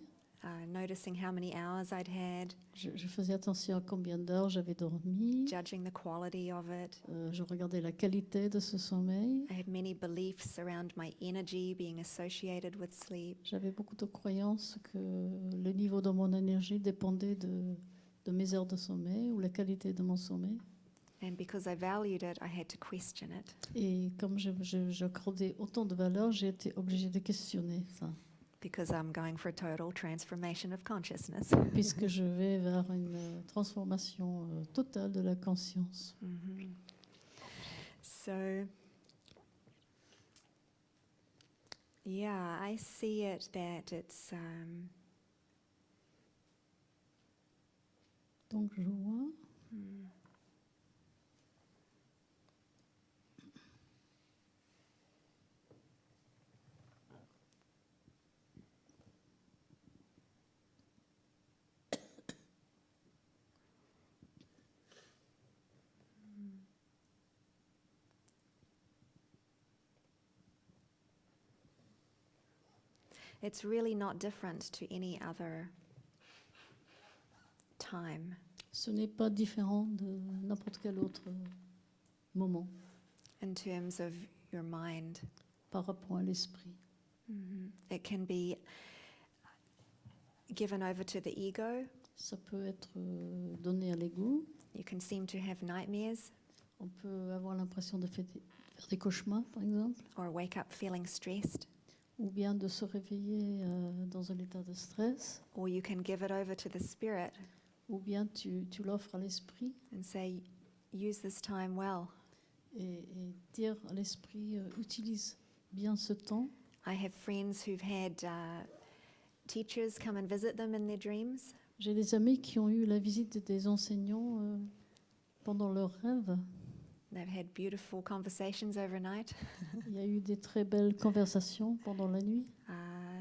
S1: Noticing how many hours I'd had,
S2: Je faisais attention à combien d'heures j'avais dormi.
S1: judging the quality of it.
S2: Je regardais la qualité de ce sommeil.
S1: I had many beliefs around my energy being associated with sleep.
S2: J'avais beaucoup de croyances que le niveau de mon énergie dépendait de mes heures de sommeil ou la qualité de mon sommeil.
S1: And because I valued it, I had to question it.
S2: Et comme j'accordais autant de valeur, j'ai été obligée de questionner ça,
S1: Because I'm going for a total transformation of consciousness.
S2: puisque je vais vers une transformation totale de la conscience.
S1: Mhm. So, yeah, I see it that it's
S2: Donc joie.
S1: It's really not different to any other time.
S2: Ce n'est pas différent de n'importe quel autre moment
S1: In terms of your mind.
S2: par rapport à l'esprit.
S1: It can be given over to the ego.
S2: Ça peut être donné à l'ego.
S1: You can seem to have nightmares
S2: On peut avoir l'impression de faire des cauchemars, par exemple,
S1: or wake up feeling stressed,
S2: ou bien de se réveiller dans un état de stress,
S1: or you can give it over to the spirit
S2: ou bien tu l'offres à l'esprit
S1: and say, use this time well.
S2: et dire à l'esprit, utilise bien ce temps.
S1: I have friends who've had teachers come and visit them in their dreams,
S2: J'ai des amis qui ont eu la visite des enseignants pendant leurs rêves.
S1: they've had beautiful conversations overnight,
S2: Il y a eu des très belles conversations pendant la nuit,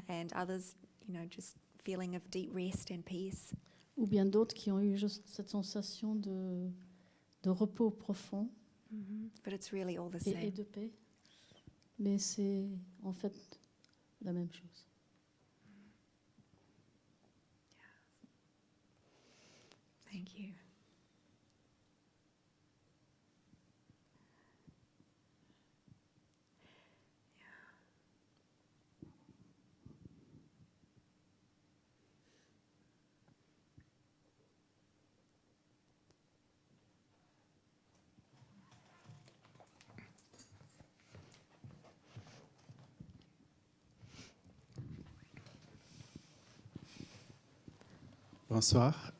S1: and others, just feeling of deep rest and peace.
S2: ou bien d'autres qui ont eu juste cette sensation de repos profond
S1: But it's really all the
S2: et
S1: same.
S2: de paix. Mais c'est en fait la même chose.
S1: Thank you.
S7: Bonsoir.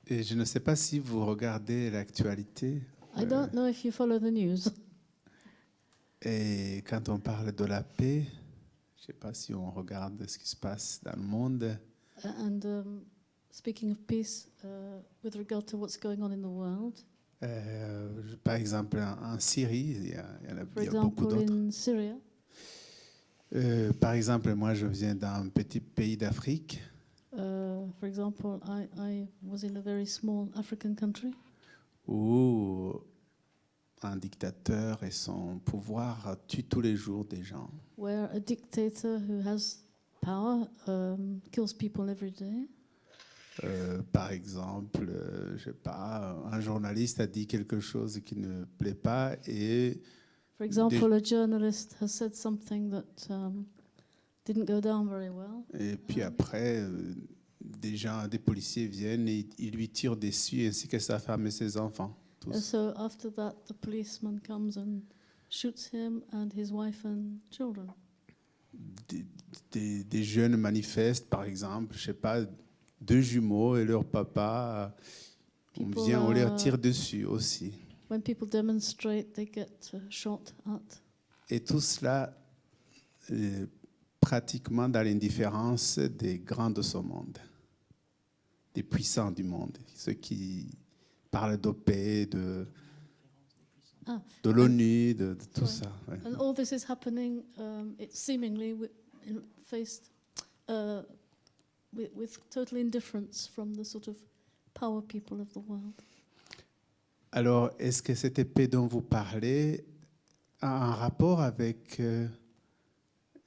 S7: Et je ne sais pas si vous regardez l'actualité.
S2: I don't know if you follow the news.
S7: Et quand on parle de la paix, je ne sais pas si on regarde ce qui se passe dans le monde.
S2: And speaking of peace, with regard to what's going on in the world,
S7: Par exemple, en Syrie, il y a
S2: for
S7: beaucoup
S2: example,
S7: d'autres.
S2: in Syria,
S7: Par exemple, moi, je viens d'un petit pays d'Afrique
S2: for example, I was in a very small African country
S7: où un dictateur et son pouvoir tuent tous les jours des gens.
S2: where a dictator who has power kills people every day.
S7: Par exemple, je sais pas, un journaliste a dit quelque chose qui ne plaît pas et
S2: For example, a journalist has said something that didn't go down very well.
S7: puis après, des policiers viennent et ils lui tirent dessus ainsi que sa femme et ses enfants.
S2: And
S7: Tous.
S2: so after that, the policeman comes and shoots him and his wife and children.
S7: Des jeunes manifestent, par exemple, je sais pas, deux jumeaux et leur papa, on leur tire dessus aussi.
S2: When people demonstrate, they get shot at.
S7: Et tout cela pratiquement dans l'indifférence des grands de ce monde, des puissants du monde, ceux qui parlent de paix, de l'ONU, de tout ça. Ouais.
S2: And all this is happening, it's seemingly faced with total indifference from the sort of power people of the world.
S7: Alors, est-ce que cette paix dont vous parlez a un rapport avec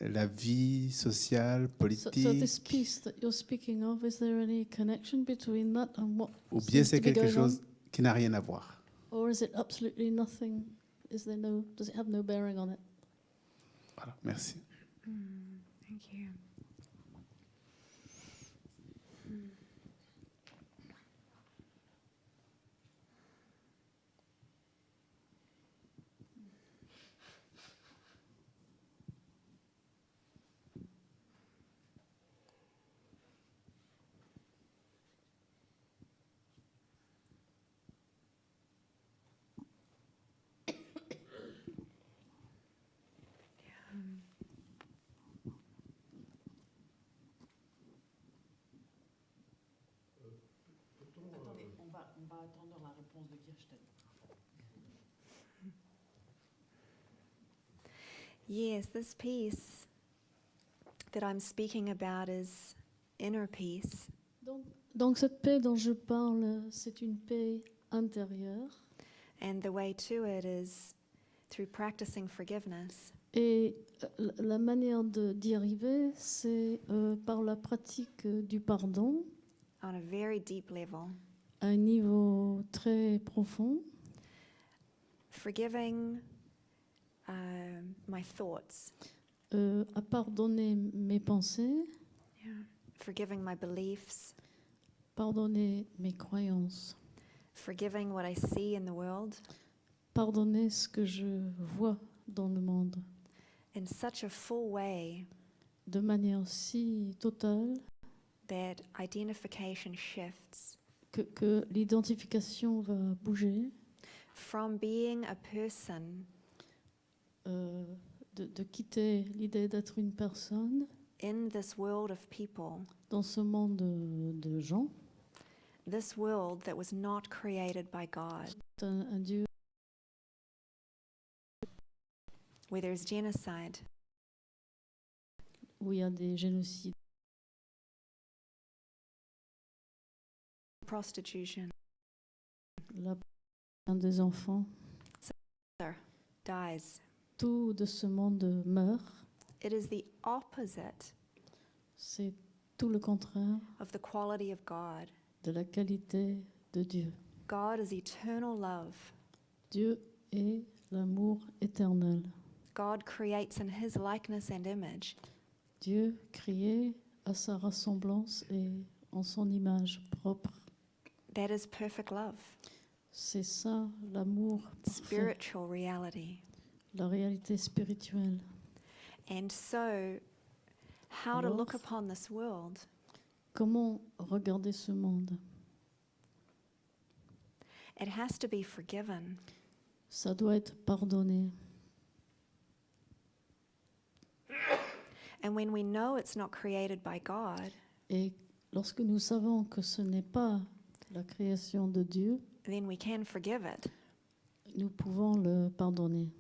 S7: la vie sociale,
S2: So this
S7: politique,
S2: peace that you're speaking of, is there any connection between that and what
S7: ou bien
S2: seems
S7: c'est
S2: to be
S7: quelque
S2: going
S7: chose qui n'a rien à voir?
S2: on? Or is it absolutely nothing? Does it have no bearing on it?
S7: Voilà, merci.
S1: Thank you.
S3: on va attendre la réponse de Kirsten.
S1: Yes, this peace that I'm speaking about is inner peace.
S2: Donc cette paix dont je parle, c'est une paix intérieure.
S1: And the way to it is through practicing forgiveness.
S2: Et la manière d'y arriver, c'est par la pratique du pardon
S1: On a very deep level.
S2: à un niveau très profond.
S1: Forgiving my thoughts.
S2: À pardonner mes pensées,
S1: Forgiving my beliefs.
S2: pardonner mes croyances,
S1: Forgiving what I see in the world.
S2: pardonner ce que je vois dans le monde
S1: In such a full way
S2: de manière si totale
S1: that identification shifts
S2: que l'identification va bouger,
S1: from being a person
S2: de quitter l'idée d'être une personne
S1: in this world of people,
S2: dans ce monde de gens,
S1: this world that was not created by God,
S2: un Dieu
S1: where there's genocide,
S2: où il y a des génocides,
S1: prostitution,
S2: la des enfants,
S1: dies.
S2: tout de ce monde meurt.
S1: It is the opposite
S2: C'est tout le contraire
S1: of the quality of God.
S2: de la qualité de Dieu.
S1: God is eternal love.
S2: Dieu est l'amour éternel.
S1: God creates in his likeness and image.
S2: Dieu créé à sa ressemblance et en son image propre.
S1: That is perfect love,
S2: C'est ça l'amour parfait,
S1: spiritual reality.
S2: la réalité spirituelle.
S1: And so, how to
S2: Alors,
S1: look upon this world
S2: Comment regarder ce monde?
S1: it has to be forgiven.
S2: Ça doit être pardonné.
S1: And when we know it's not created by God,
S2: Et lorsque nous savons que ce n'est pas la création de Dieu,
S1: then we can forgive it.
S2: nous pouvons le pardonner.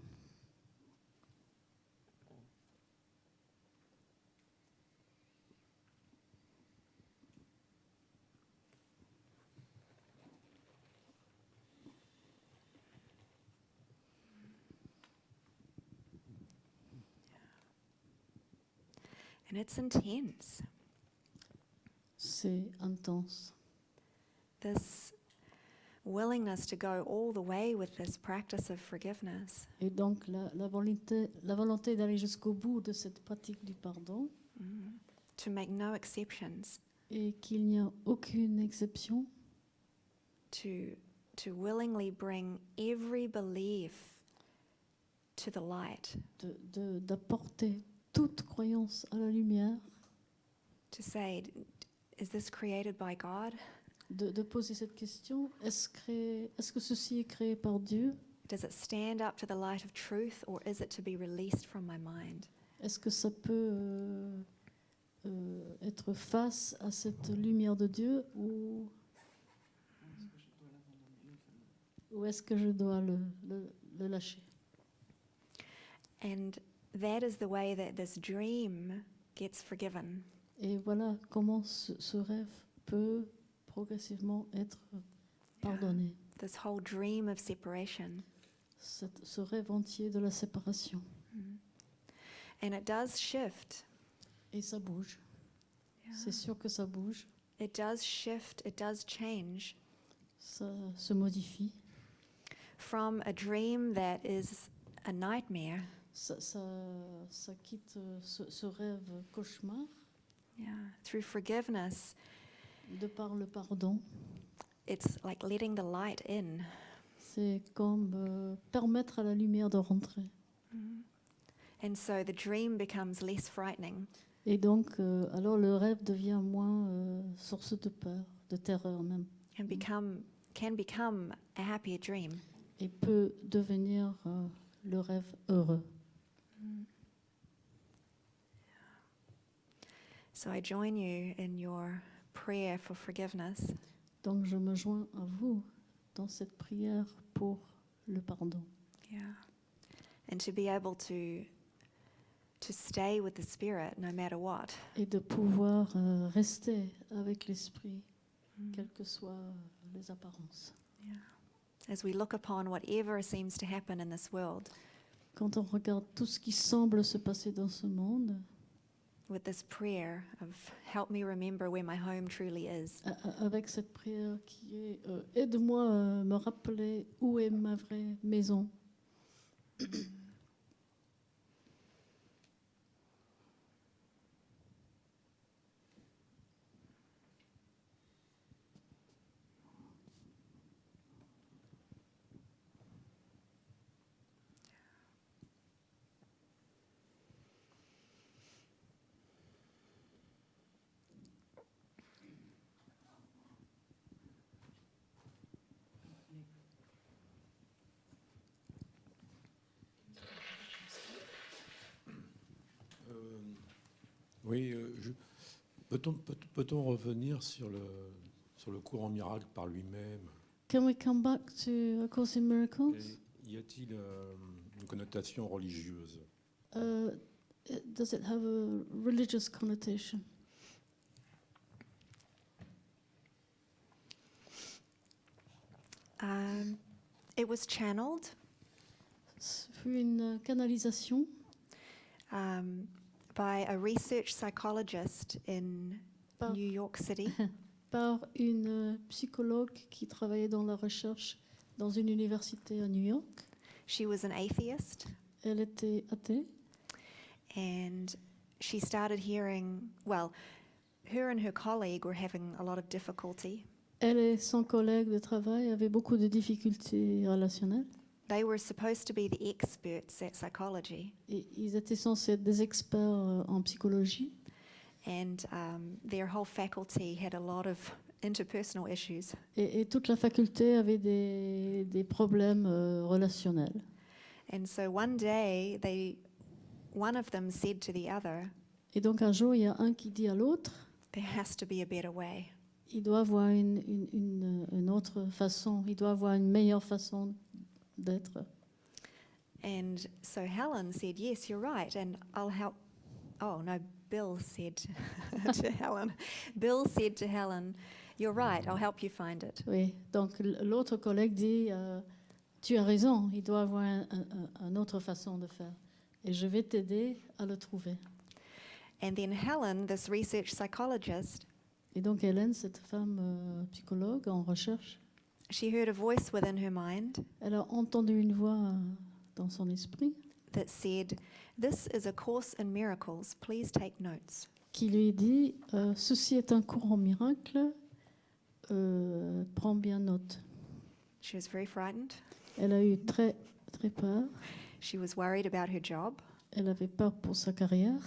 S1: And it's intense.
S2: C'est intense.
S1: This willingness to go all the way with this practice of forgiveness.
S2: Et donc la volonté d'aller jusqu'au bout de cette pratique du pardon
S1: To make no exceptions,
S2: et qu'il n'y a aucune exception,
S1: to willingly bring every belief to the light,
S2: d'apporter toute croyance à la lumière,
S1: to say, is this created by God?
S2: de poser cette question, est-ce que ceci est créé par Dieu?
S1: Does it stand up to the light of truth, or is it to be released from my mind?
S2: Est-ce que ça peut être face à cette lumière de Dieu ou est-ce que je dois le lâcher?
S1: And that is the way that this dream gets forgiven.
S2: Et voilà comment ce rêve peut progressivement être pardonné.
S1: This whole dream of separation.
S2: Ce rêve entier de la séparation.
S1: And it does shift.
S2: Et ça bouge. C'est sûr que ça bouge.
S1: It does shift, it does change
S2: Ça se modifie.
S1: from a dream that is a nightmare.
S2: Ça quitte ce rêve cauchemar
S1: Through forgiveness,
S2: de par le pardon.
S1: it's like letting the light in.
S2: C'est comme permettre à la lumière de rentrer.
S1: And so the dream becomes less frightening.
S2: Et donc, alors le rêve devient moins source de peur, de terreur même,
S1: And can become a happier dream.
S2: et peut devenir le rêve heureux.
S1: So I join you in your prayer for forgiveness.
S2: Donc je me joins à vous dans cette prière pour le pardon.
S1: Yeah. And to be able to stay with the Spirit no matter what.
S2: Et de pouvoir rester avec l'Esprit, quelles que soient les apparences.
S1: As we look upon whatever seems to happen in this world,
S2: Quand on regarde tout ce qui semble se passer dans ce monde,
S1: with this prayer of help me remember where my home truly is.
S2: avec cette prière qui est aide-moi à me rappeler où est ma vraie maison.
S8: Oui, peut-on revenir sur le cours en miracle par lui-même?
S2: Can we come back to A Course in Miracles?
S8: Et y a-t-il une connotation religieuse?
S2: Does it have a religious connotation?
S1: It was channeled
S2: Ce fut une canalisation
S1: by a research psychologist in
S2: Par-
S1: New York City.
S2: par une psychologue qui travaillait dans la recherche dans une université à New York.
S1: She was an atheist,
S2: Elle était athée
S1: and she started hearing, well, her and her colleague were having a lot of difficulty.
S2: Elle et son collègue de travail avaient beaucoup de difficultés relationnelles.
S1: They were supposed to be the experts at psychology,
S2: Et ils étaient censés être des experts en psychologie.
S1: and their whole faculty had a lot of interpersonal issues.
S2: Et toute la faculté avait des problèmes relationnels.
S1: And so one day, one of them said to the other,
S2: Et donc un jour, il y a un qui dit à l'autre,
S1: there has to be a better way.
S2: il doit avoir une autre façon, il doit avoir une meilleure façon d'être.
S1: And so Helen said, yes, you're right, and I'll help. Oh, no, Bill said to Helen. Bill said to Helen, you're right, I'll help you find it.
S2: Oui, donc l'autre collègue dit, tu as raison, il doit avoir une autre façon de faire. Et je vais t'aider à le trouver.
S1: And then Helen, this research psychologist,
S2: Et donc Hélène, cette femme psychologue en recherche,
S1: she heard a voice within her mind
S2: elle a entendu une voix dans son esprit
S1: that said, this is a course in miracles, please take notes.
S2: qui lui dit, ceci est un cours en miracle, prends bien note.
S1: She was very frightened.
S2: Elle a eu très, très peur.
S1: She was worried about her job.
S2: Elle avait peur pour sa carrière.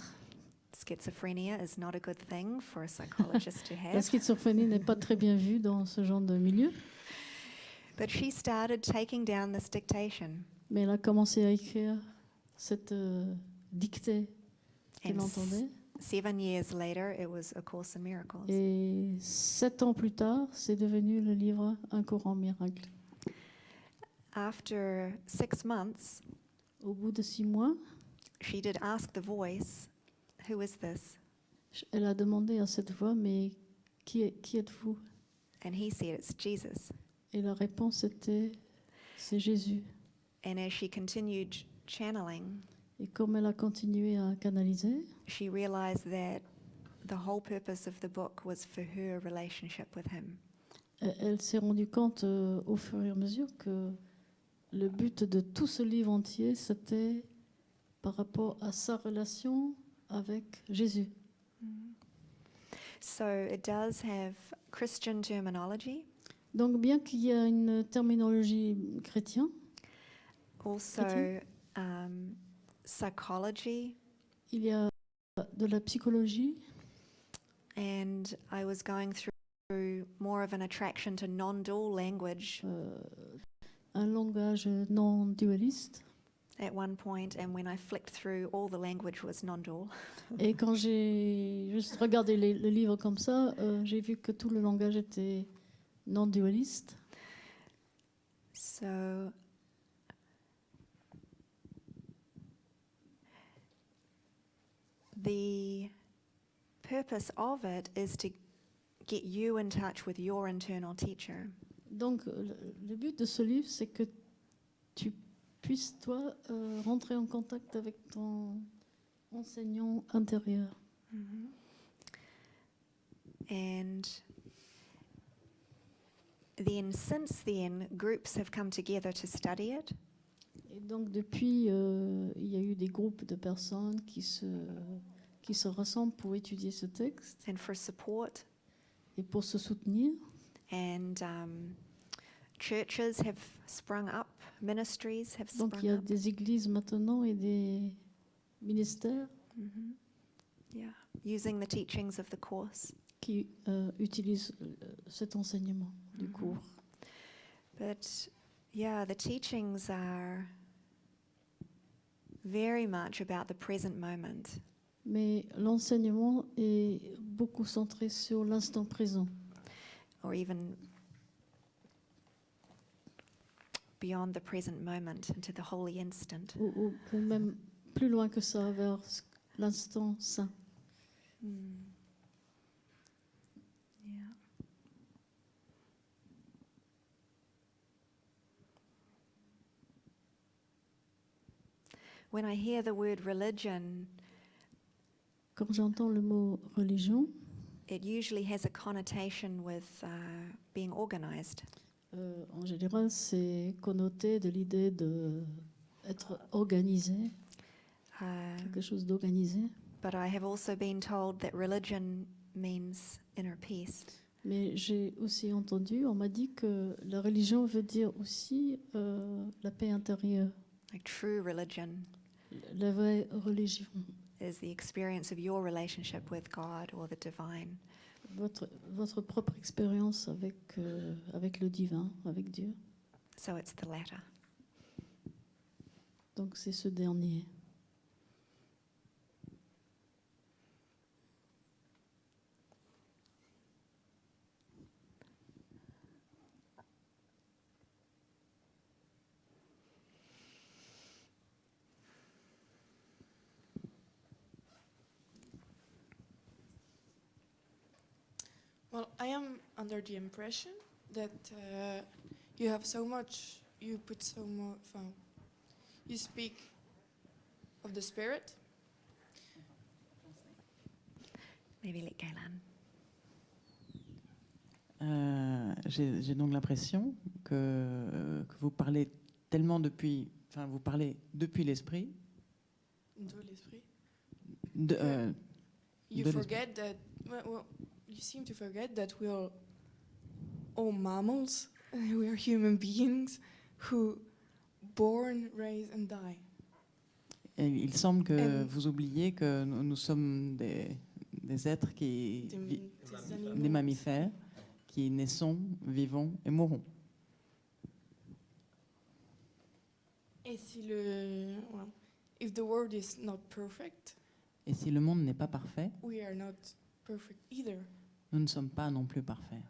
S1: Schizophrenia is not a good thing for a psychologist to
S2: La
S1: have.
S2: schizophrénie n'est pas très bien vue dans ce genre de milieu.
S1: But she started taking down this dictation.
S2: Mais elle a commencé à écrire cette dictée qu'elle
S1: And
S2: entendait.
S1: 7 years later, it was A Course in Miracles.
S2: Et 7 ans plus tard, c'est devenu le livre Un cours en miracle.
S1: After 6 months,
S2: Au bout de 6 mois,
S1: she did ask the voice, who is this?
S2: elle a demandé à cette voix, mais qui êtes-vous?
S1: And he said, it's Jesus.
S2: Et la réponse était, c'est Jésus.
S1: And as she continued channeling,
S2: Et comme elle a continué à canaliser,
S1: she realized that the whole purpose of the book was for her relationship with him.
S2: elle s'est rendue compte au fur et à mesure que le but de tout ce livre entier, c'était par rapport à sa relation avec Jésus.
S1: So it does have Christian terminology,
S2: Donc bien qu'il y ait une terminologie chrétienne,
S1: also psychology,
S2: il y a de la psychologie,
S1: and I was going through more of an attraction to non-dual language
S2: un langage non dualiste.
S1: at one point, and when I flicked through, all the language was non-dual.
S2: Et quand j'ai juste regardé le livre comme ça, j'ai vu que tout le langage était non-dualiste.
S1: So the purpose of it is to get you in touch with your internal teacher.
S2: Donc, le but de ce livre, c'est que tu puisses, toi, rentrer en contact avec ton enseignant intérieur.
S1: And then, since then, groups have come together to study it.
S2: Et donc, depuis, il y a eu des groupes de personnes qui se rassemblent pour étudier ce texte
S1: And for support,
S2: et pour se soutenir.
S1: and churches have sprung up, ministries have
S2: Donc, il
S1: sprung
S2: y a
S1: up.
S2: des églises maintenant et des ministères
S1: Yeah, using the teachings of the course.
S2: qui utilisent cet enseignement du cours.
S1: But yeah, the teachings are very much about the present moment.
S2: Mais l'enseignement est beaucoup centré sur l'instant présent,
S1: Or even beyond the present moment into the holy instant.
S2: ou même plus loin que ça, vers l'instant saint.
S1: Yeah. When I hear the word religion,
S2: Quand j'entends le mot religion,
S1: it usually has a connotation with being organized.
S2: en général, c'est connoté de l'idée d'être organisé, quelque chose d'organisé.
S1: But I have also been told that religion means inner peace.
S2: Mais j'ai aussi entendu, on m'a dit que la religion veut dire aussi la paix intérieure,
S1: Like true religion
S2: la vraie religion,
S1: is the experience of your relationship with God or the divine.
S2: votre propre expérience avec le divin, avec Dieu.
S1: So it's the latter.
S2: Donc c'est ce dernier.
S9: Well, I am under the impression that you have so much, you put so much, you speak of the spirit.
S1: Maybe let Galen.
S10: J'ai donc l'impression que vous parlez tellement vous parlez depuis l'esprit.
S9: De l'esprit.
S10: De
S9: You
S10: de
S9: forget that, well, you seem to forget that we are all mammals. We are human beings who born, raise and die.
S10: Et il semble que
S9: And-
S10: vous oubliez que nous sommes des êtres qui des mammifères qui naissons, vivons et mourrons.
S9: Et si well, if the world is not perfect,
S10: Et si le monde n'est pas parfait,
S9: we are not perfect either.
S10: nous ne sommes pas non plus parfaits.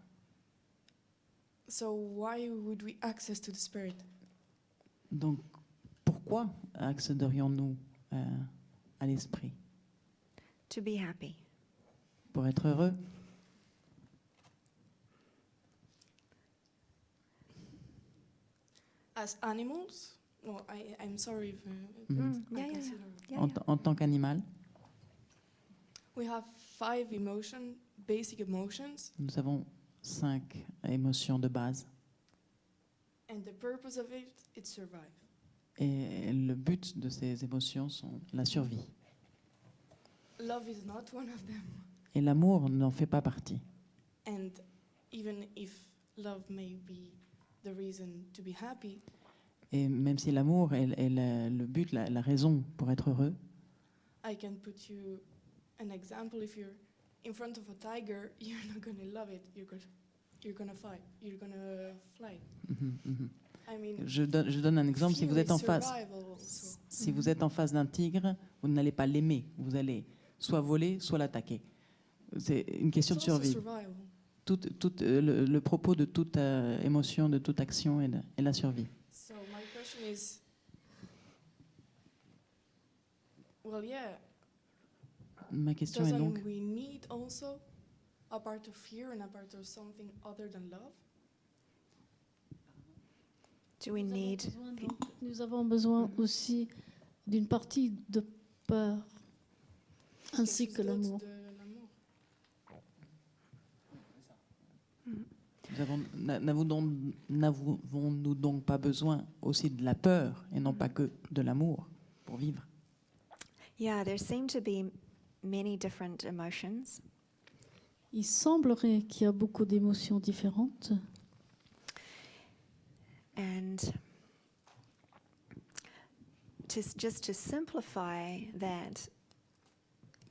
S9: So why would we access to the spirit?
S10: Donc, pourquoi accéderions-nous à l'esprit?
S1: To be happy.
S10: Pour être heureux?
S9: As animals, well, I'm sorry if
S10: Mhm.
S9: I
S1: Yeah, yeah,
S9: consider
S1: Yeah,
S10: En,
S1: yeah.
S10: en tant qu'animal,
S9: we have 5 basic emotions,
S10: nous avons 5 émotions de base.
S9: and the purpose of it is survive.
S10: Et le but de ces émotions sont la survie.
S9: Love is not one of them.
S10: Et l'amour n'en fait pas partie.
S9: And even if love may be the reason to be happy,
S10: Et même si l'amour est le but, la raison pour être heureux,
S9: I can put you an example. If you're in front of a tiger, you're not gonna love it. You're gonna fight. You're gonna fly. I mean,
S10: je donne un exemple. Si
S9: fear
S10: vous êtes
S9: is
S10: en face,
S9: survival also.
S10: si vous êtes en face d'un tigre, vous n'allez pas l'aimer. Vous allez soit voler, soit l'attaquer. C'est une question de
S9: It's also
S10: survie.
S9: survival.
S10: le propos de toute émotion, de toute action est la survie.
S9: So my question is, well, yeah,
S10: Ma question est donc,
S9: doesn't we need also a part of fear and a part of something other than love?
S1: Do we need
S2: Nous avons besoin aussi d'une partie de peur, ainsi
S9: Quelque
S2: que
S9: chose d'autre
S2: l'amour.
S9: de l'amour.
S10: n'avons-nous donc pas besoin aussi de la peur et non pas que de l'amour pour vivre?
S1: Yeah, there seem to be many different emotions.
S2: Il semblerait qu'il y a beaucoup d'émotions différentes.
S1: And just to simplify that,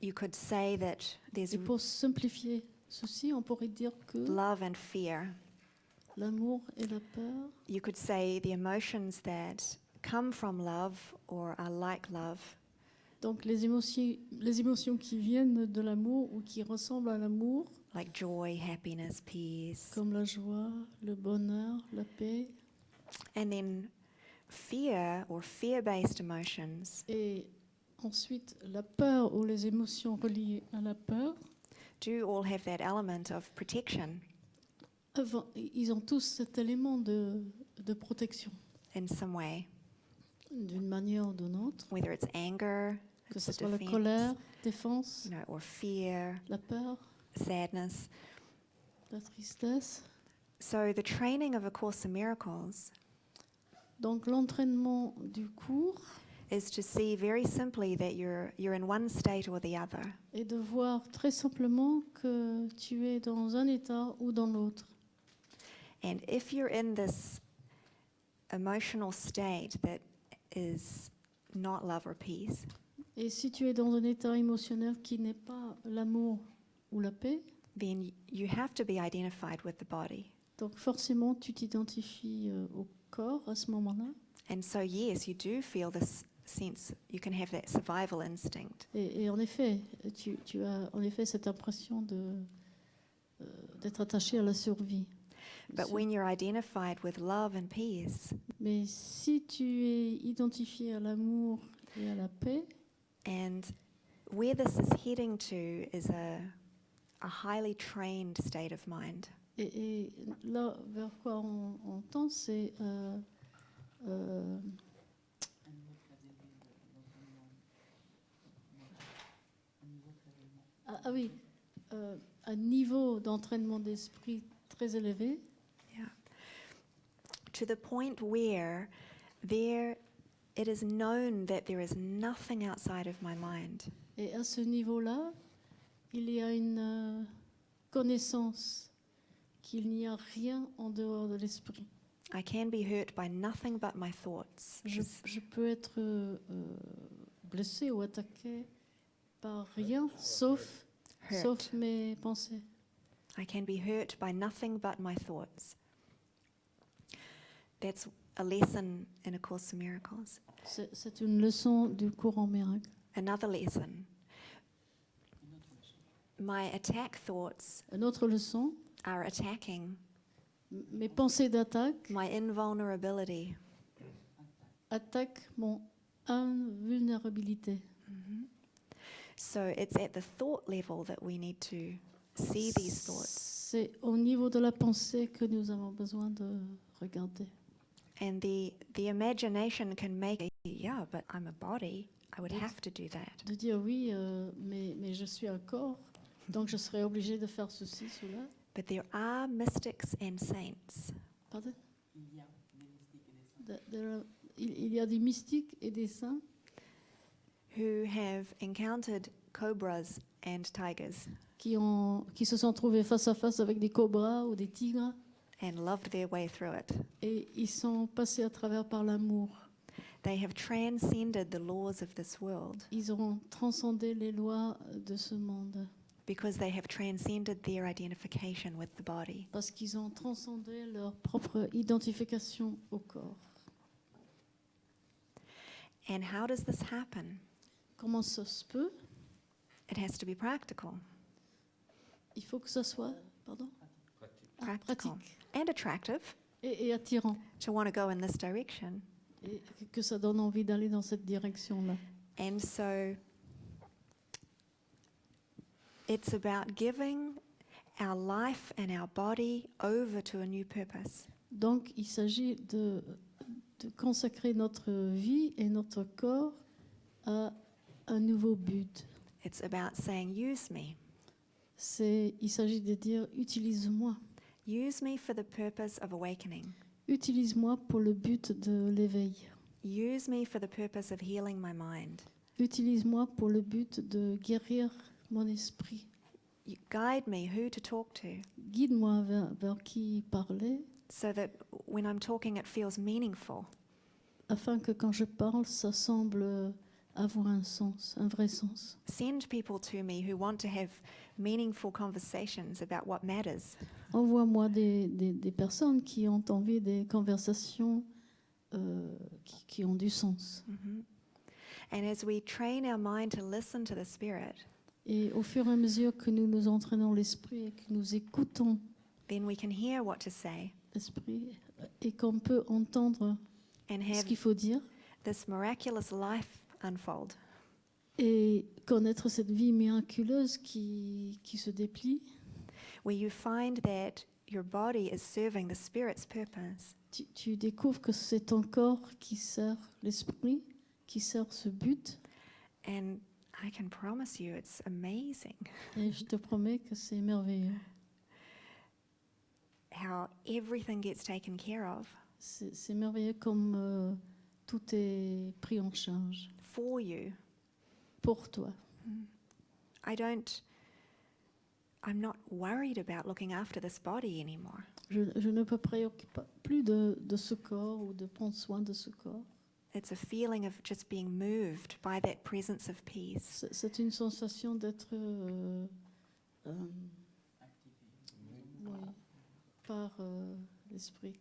S1: you could say that there's
S2: Et pour simplifier ceci, on pourrait dire que
S1: love and fear.
S2: l'amour et la peur,
S1: You could say the emotions that come from love or are like love
S2: donc les émotions qui viennent de l'amour ou qui ressemblent à l'amour,
S1: like joy, happiness, peace.
S2: comme la joie, le bonheur, la paix,
S1: And then fear or fear-based emotions
S2: et ensuite la peur ou les émotions reliées à la peur,
S1: do all have that element of protection
S2: ils ont tous cet élément de protection,
S1: in some way,
S2: d'une manière ou d'une autre,
S1: whether it's anger,
S2: que
S1: it's
S2: ce
S1: a
S2: soit la
S1: defense,
S2: colère, défense,
S1: or fear,
S2: la peur,
S1: sadness.
S2: la tristesse.
S1: So the training of A Course in Miracles
S2: Donc l'entraînement du cours
S1: is to see very simply that you're in one state or the other.
S2: est de voir très simplement que tu es dans un état ou dans l'autre.
S1: And if you're in this emotional state that is not love or peace,
S2: Et si tu es dans un état émotionnel qui n'est pas l'amour ou la paix,
S1: then you have to be identified with the body.
S2: donc forcément tu t'identifies au corps à ce moment-là.
S1: And so yes, you do feel this sense, you can have that survival instinct.
S2: Et en effet, tu as en effet cette impression d'être attaché à la survie.
S1: But when you're identified with love and peace,
S2: Mais si tu es identifié à l'amour et à la paix,
S1: and where this is heading to is a highly trained state of mind.
S2: et là vers quoi on tend, c'est un niveau d'entraînement d'esprit très élevé,
S1: To the point where it is known that there is nothing outside of my mind.
S2: et à ce niveau-là, il y a une connaissance qu'il n'y a rien en dehors de l'esprit.
S1: I can be hurt by nothing but my thoughts.
S2: Je peux être blessé ou attaqué par rien sauf mes pensées.
S1: I can be hurt by nothing but my thoughts. That's a lesson in A Course in Miracles.
S2: C'est une leçon du cours en miracle.
S1: Another lesson. My attack thoughts
S2: Une autre leçon,
S1: are attacking
S2: mes pensées d'attaque
S1: my invulnerability.
S2: attaquent mon invulnérabilité.
S1: So it's at the thought level that we need to see these thoughts.
S2: C'est au niveau de la pensée que nous avons besoin de regarder.
S1: And the imagination can make yeah, but I'm a body. I would have to do that.
S2: De dire oui, mais je suis un corps, donc je serai obligé de faire ceci, cela.
S1: But there are mystics and saints
S2: Pardon? Il y a des mystiques et des saints
S1: who have encountered cobras and tigers
S2: qui se sont trouvés face à face avec des cobras ou des tigres
S1: and loved their way through it.
S2: et ils sont passés à travers par l'amour.
S1: They have transcended the laws of this world
S2: Ils ont transcendé les lois de ce monde
S1: because they have transcended their identification with the body.
S2: parce qu'ils ont transcendé leur propre identification au corps.
S1: And how does this happen?
S2: Comment ça se peut?
S1: It has to be practical.
S2: Il faut que ça soit, pardon,
S1: practical,
S2: pratique
S1: and attractive
S2: et attirant.
S1: to want to go in this direction.
S2: Et que ça donne envie d'aller dans cette direction-là.
S1: And so it's about giving our life and our body over to a new purpose.
S2: Donc, il s'agit de consacrer notre vie et notre corps à un nouveau but.
S1: It's about saying, use me.
S2: Il s'agit de dire, utilise-moi.
S1: Use me for the purpose of awakening.
S2: Utilise-moi pour le but de l'éveil.
S1: Use me for the purpose of healing my mind.
S2: Utilise-moi pour le but de guérir mon esprit.
S1: You guide me who to talk to
S2: Guide-moi vers qui parler,
S1: so that when I'm talking it feels meaningful.
S2: afin que quand je parle, ça semble avoir un sens, un vrai sens.
S1: Send people to me who want to have meaningful conversations about what matters.
S2: Envoie-moi des personnes qui ont envie des conversations qui ont du sens.
S1: Mhm. And as we train our mind to listen to the Spirit,
S2: Et au fur et à mesure que nous nous entraînons l'esprit et que nous écoutons
S1: then we can hear what to say
S2: l'esprit et qu'on peut entendre
S1: and
S2: ce
S1: have
S2: qu'il faut dire
S1: this miraculous life unfold.
S2: et connaître cette vie miraculeuse qui se déplie,
S1: Where you find that your body is serving the Spirit's purpose.
S2: tu découvres que c'est ton corps qui sert l'esprit, qui sert ce but.
S1: And I can promise you it's amazing
S2: Et je te promets que c'est merveilleux.
S1: how everything gets taken care of
S2: C'est merveilleux comme tout est pris en charge
S1: for you.
S2: pour toi.
S1: I'm not worried about looking after this body anymore.
S2: Je ne me préoccupe plus de ce corps ou de prendre soin de ce corps.
S1: It's a feeling of just being moved by that presence of peace.
S2: C'est une sensation d'être par l'esprit,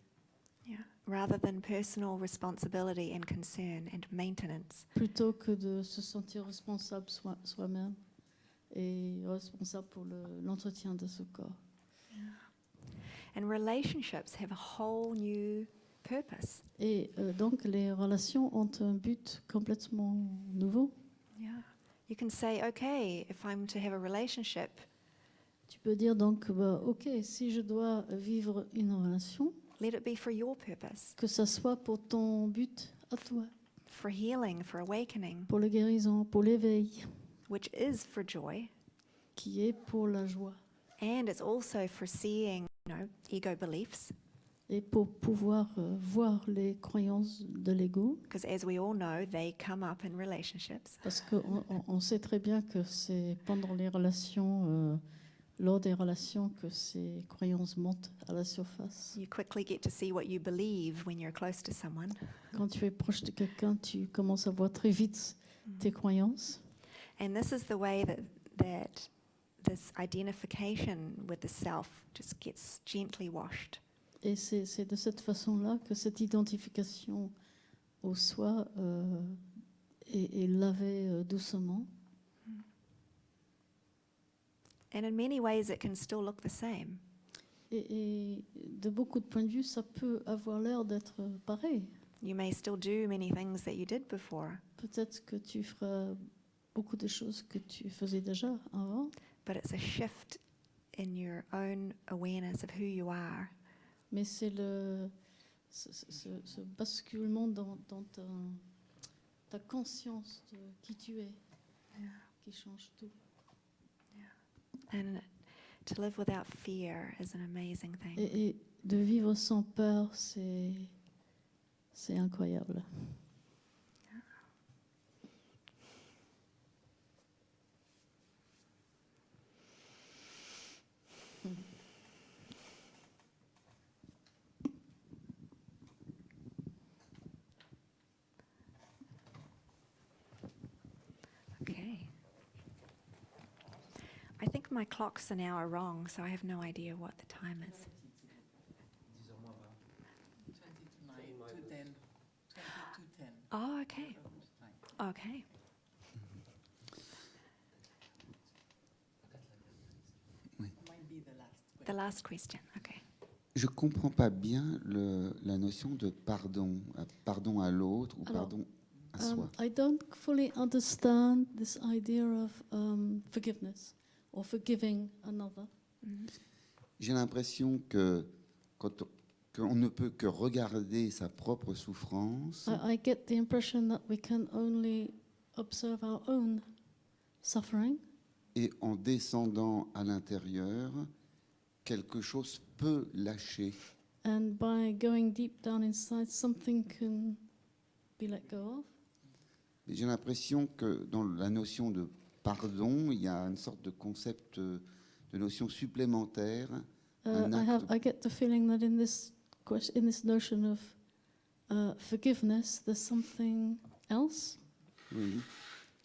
S1: Yeah. Rather than personal responsibility and concern and maintenance.
S2: plutôt que de se sentir responsable soi-même et responsable pour l'entretien de ce corps.
S1: And relationships have a whole new purpose.
S2: Et donc les relations ont un but complètement nouveau.
S1: Yeah. You can say, okay, if I'm to have a relationship,
S2: Tu peux dire donc, ok, si je dois vivre une relation,
S1: let it be for your purpose,
S2: que ça soit pour ton but à toi,
S1: for healing, for awakening,
S2: pour la guérison, pour l'éveil,
S1: which is for joy,
S2: qui est pour la joie,
S1: and it's also for seeing, ego beliefs,
S2: et pour pouvoir voir les croyances de l'ego,
S1: because as we all know, they come up in relationships.
S2: parce qu'on sait très bien que c'est pendant les relations, lors des relations, que ces croyances montent à la surface.
S1: You quickly get to see what you believe when you're close to someone.
S2: Quand tu es proche de quelqu'un, tu commences à voir très vite tes croyances.
S1: And this is the way that this identification with the self just gets gently washed.
S2: Et c'est de cette façon-là que cette identification au soi est lavée doucement.
S1: And in many ways, it can still look the same.
S2: Et de beaucoup de points de vue, ça peut avoir l'air d'être pareil.
S1: You may still do many things that you did before,
S2: Peut-être que tu feras beaucoup de choses que tu faisais déjà avant,
S1: but it's a shift in your own awareness of who you are.
S2: mais c'est ce basculement dans ta conscience de qui tu es qui change tout.
S1: And to live without fear is an amazing thing.
S2: Et de vivre sans peur, c'est incroyable.
S1: Okay. I think my clocks an hour wrong, so I have no idea what the time is.
S10: 22:10.
S1: Oh, okay. Okay.
S10: Might be the last
S1: The last question. Okay.
S5: Je ne comprends pas bien la notion de pardon. Pardon à l'autre ou
S2: Alors,
S5: pardon à soi.
S2: I don't fully understand this idea of forgiveness or forgiving another.
S5: J'ai l'impression que qu'on ne peut que regarder sa propre souffrance
S2: I get the impression that we can only observe our own suffering,
S5: et en descendant à l'intérieur, quelque chose peut lâcher.
S2: and by going deep down inside, something can be let go of.
S5: Et j'ai l'impression que dans la notion de pardon, il y a une sorte de concept, de notion supplémentaire. Un acte.
S2: I get the feeling that in this notion of forgiveness, there's something else
S5: Oui,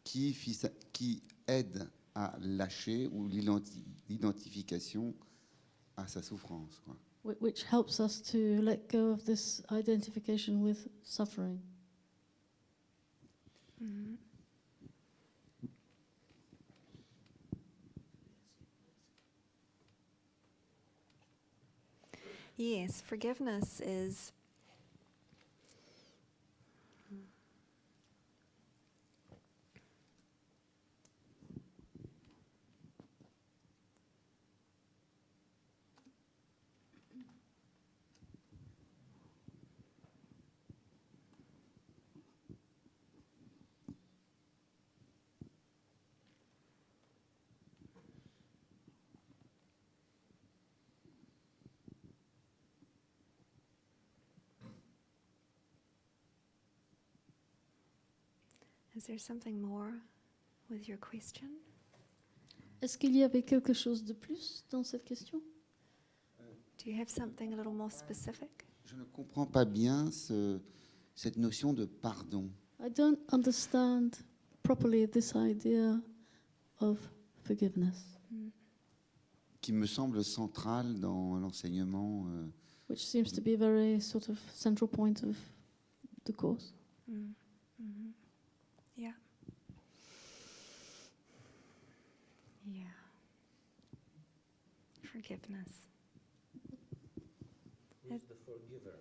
S5: qui aide à lâcher ou l'identification à sa souffrance, quoi.
S2: which helps us to let go of this identification with suffering.
S1: Yes, forgiveness is Is there something more with your question?
S2: Est-ce qu'il y avait quelque chose de plus dans cette question?
S1: Do you have something a little more specific?
S5: Je ne comprends pas bien cette notion de pardon.
S2: I don't understand properly this idea of forgiveness,
S5: Qui me semble centrale dans l'enseignement.
S2: which seems to be a very sort of central point of the course.
S1: Yeah. Yeah. Forgiveness.
S8: Who is the forgiver?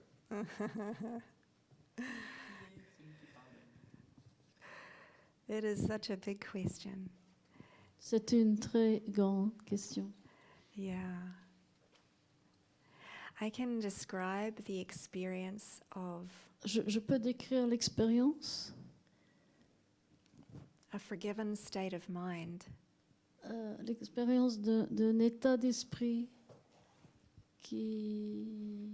S1: It is such a big question.
S2: C'est une très grande question.
S1: Yeah. I can describe the experience of
S2: Je peux décrire l'expérience,
S1: a forgiven state of mind
S2: l'expérience d'un état d'esprit qui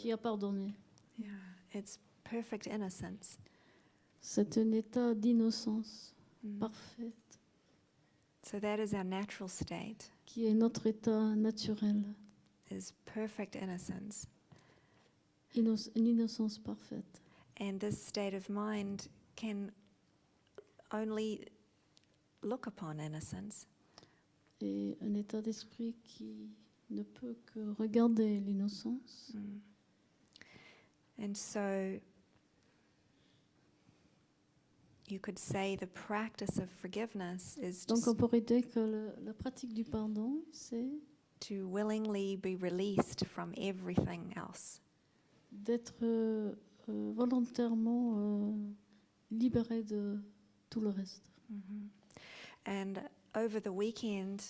S2: a pardonné.
S1: Yeah, it's perfect innocence.
S2: C'est un état d'innocence parfaite,
S1: So that is our natural state,
S2: qui est notre état naturel,
S1: is perfect innocence.
S2: une innocence parfaite.
S1: And this state of mind can only look upon innocence.
S2: Et un état d'esprit qui ne peut que regarder l'innocence.
S1: And so you could say the practice of forgiveness is
S2: Donc
S1: just
S2: on pourrait dire que la pratique du pardon, c'est
S1: to willingly be released from everything else.
S2: d'être volontairement libéré de tout le reste.
S1: And over the weekend,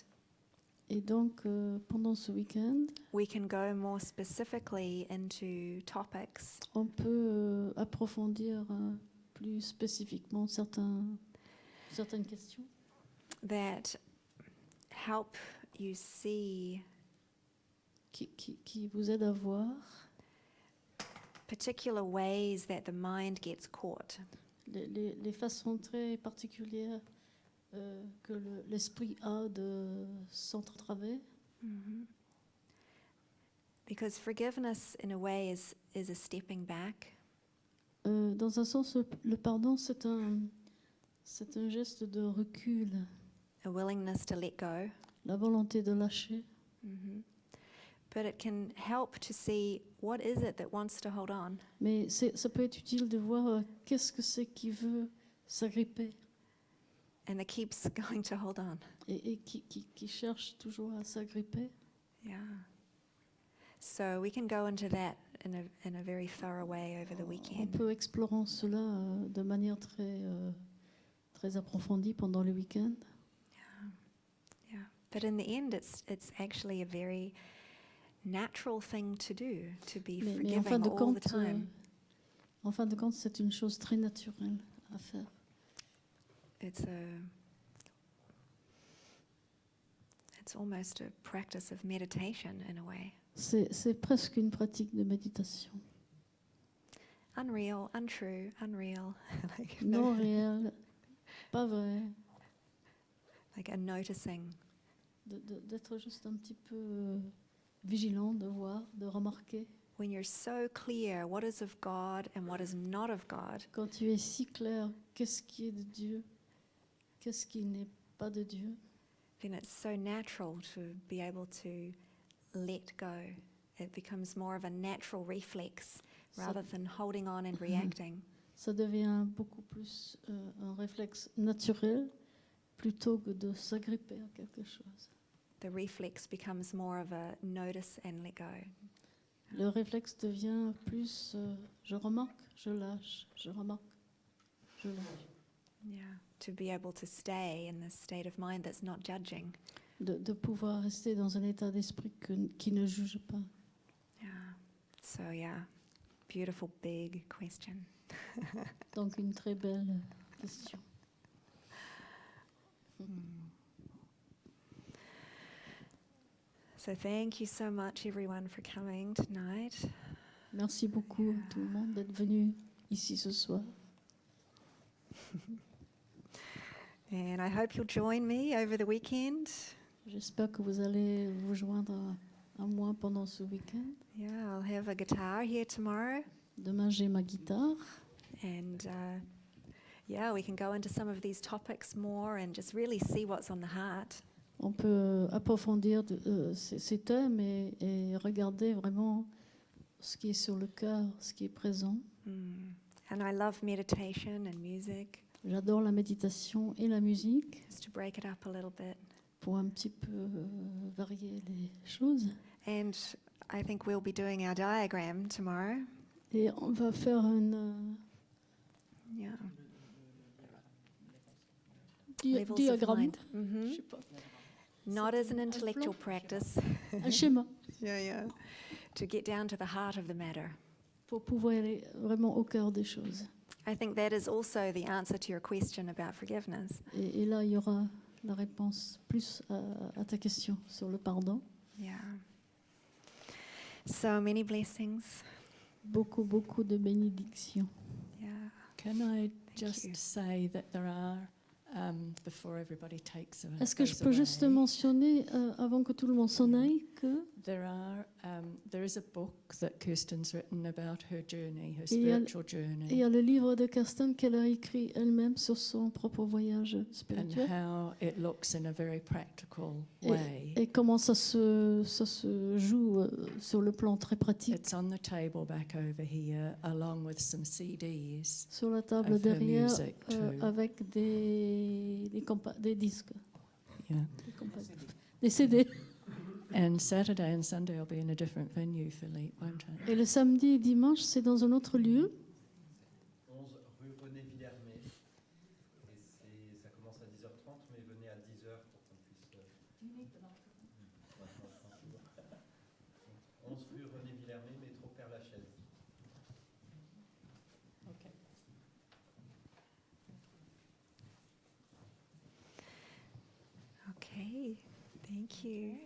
S2: Et donc pendant ce week-end,
S1: we can go more specifically into topics
S2: on peut approfondir plus spécifiquement certaines questions
S1: that help you see
S2: qui vous aident à voir
S1: particular ways that the mind gets caught.
S2: les façons très particulières que l'esprit a de s'entretraver.
S1: Because forgiveness, in a way, is a stepping back.
S2: Dans un sens, le pardon, c'est un geste de recul,
S1: A willingness to let go.
S2: la volonté de lâcher.
S1: But it can help to see what is it that wants to hold on.
S2: Mais ça peut être utile de voir qu'est-ce que c'est qui veut s'agripper
S1: And that keeps going to hold on.
S2: et qui cherche toujours à s'agripper.
S1: Yeah. So we can go into that in a very thorough way over the
S2: On
S1: weekend.
S2: peut explorer cela de manière très approfondie pendant le week-end.
S1: Yeah. But in the end, it's actually a very natural thing to do, to be
S2: Mais en
S1: forgiving
S2: fin de
S1: all the
S2: compte,
S1: time.
S2: C'est une chose très naturelle à faire.
S1: It's almost a practice of meditation in a way.
S2: C'est presque une pratique de méditation.
S1: Unreal, untrue, unreal. Like,
S2: Non réel, pas vrai.
S1: like a noticing.
S2: D'être juste un petit peu vigilant, de voir, de remarquer.
S1: When you're so clear what is of God and what is not of God,
S2: Quand tu es si clair, qu'est-ce qui est de Dieu, qu'est-ce qui n'est pas de Dieu,
S1: then it's so natural to be able to let go. It becomes more of a natural reflex rather than holding on and reacting.
S2: ça devient beaucoup plus un réflexe naturel plutôt que de s'agripper à quelque chose.
S1: The reflex becomes more of a notice and let go.
S2: Le réflexe devient plus je remarque, je lâche, je remarque, je lâche.
S1: Yeah, to be able to stay in this state of mind that's not judging.
S2: De pouvoir rester dans un état d'esprit qui ne juge pas.
S1: Yeah. So yeah, beautiful big question.
S2: Donc une très belle question.
S1: So thank you so much everyone for coming tonight.
S2: Merci beaucoup à tout le monde d'être venu ici ce soir.
S1: And I hope you'll join me over the weekend.
S2: J'espère que vous allez vous joindre à moi pendant ce week-end.
S1: Yeah, I'll have a guitar here tomorrow.
S2: Demain, j'ai ma guitare.
S1: And yeah, we can go into some of these topics more and just really see what's on the heart.
S2: On peut approfondir ces thèmes et regarder vraiment ce qui est sur le cœur, ce qui est présent.
S1: And I love meditation and music.
S2: J'adore la méditation et la musique
S1: Just to break it up a little bit.
S2: pour un petit peu varier les choses.
S1: And I think we'll be doing our diagram tomorrow.
S2: Et on va faire
S1: Yeah. Levels of
S2: diagramme.
S1: mind.
S2: Je sais pas.
S1: Not as an intellectual practice.
S2: Un schéma
S1: Yeah. To get down to the heart of the matter.
S2: pour pouvoir aller vraiment au cœur des choses.
S1: I think that is also the answer to your question about forgiveness.
S2: Et là, il y aura la réponse plus à ta question sur le pardon.
S1: Yeah. So many blessings.
S2: Beaucoup, beaucoup de bénédictions.
S1: Yeah.
S11: Can I
S1: you.
S11: just say that there are, before everybody takes a
S2: Est-ce que je
S11: goes
S2: peux juste
S11: away,
S2: mentionner, avant que tout le monde s'en aille, que
S11: there is a book that Kirsten's written about her journey, her
S2: Il y a-
S11: spiritual
S2: il y
S11: journey,
S2: a le livre de Kirsten qu'elle a écrit elle-même sur son propre voyage
S11: and
S2: spirituel
S11: how it looks in a very practical way.
S2: et comment ça se joue sur le plan très pratique.
S11: It's on the table back over here, along with some CDs.
S2: Sur la table
S11: of her
S2: derrière
S11: music too.
S2: avec des disques,
S11: Yeah.
S2: des CD.
S11: And Saturday and Sunday will be in a different venue, Philippe, won't it?
S2: Et le samedi et dimanche, c'est dans un autre lieu.
S12: 11 rue René Villermé. Et ça commence à 10h30, mais venez à 10h pour qu'on puisse. 11 rue René Villermé, métro Père-Lachaise.
S11: Okay.
S1: Okay. Thank you.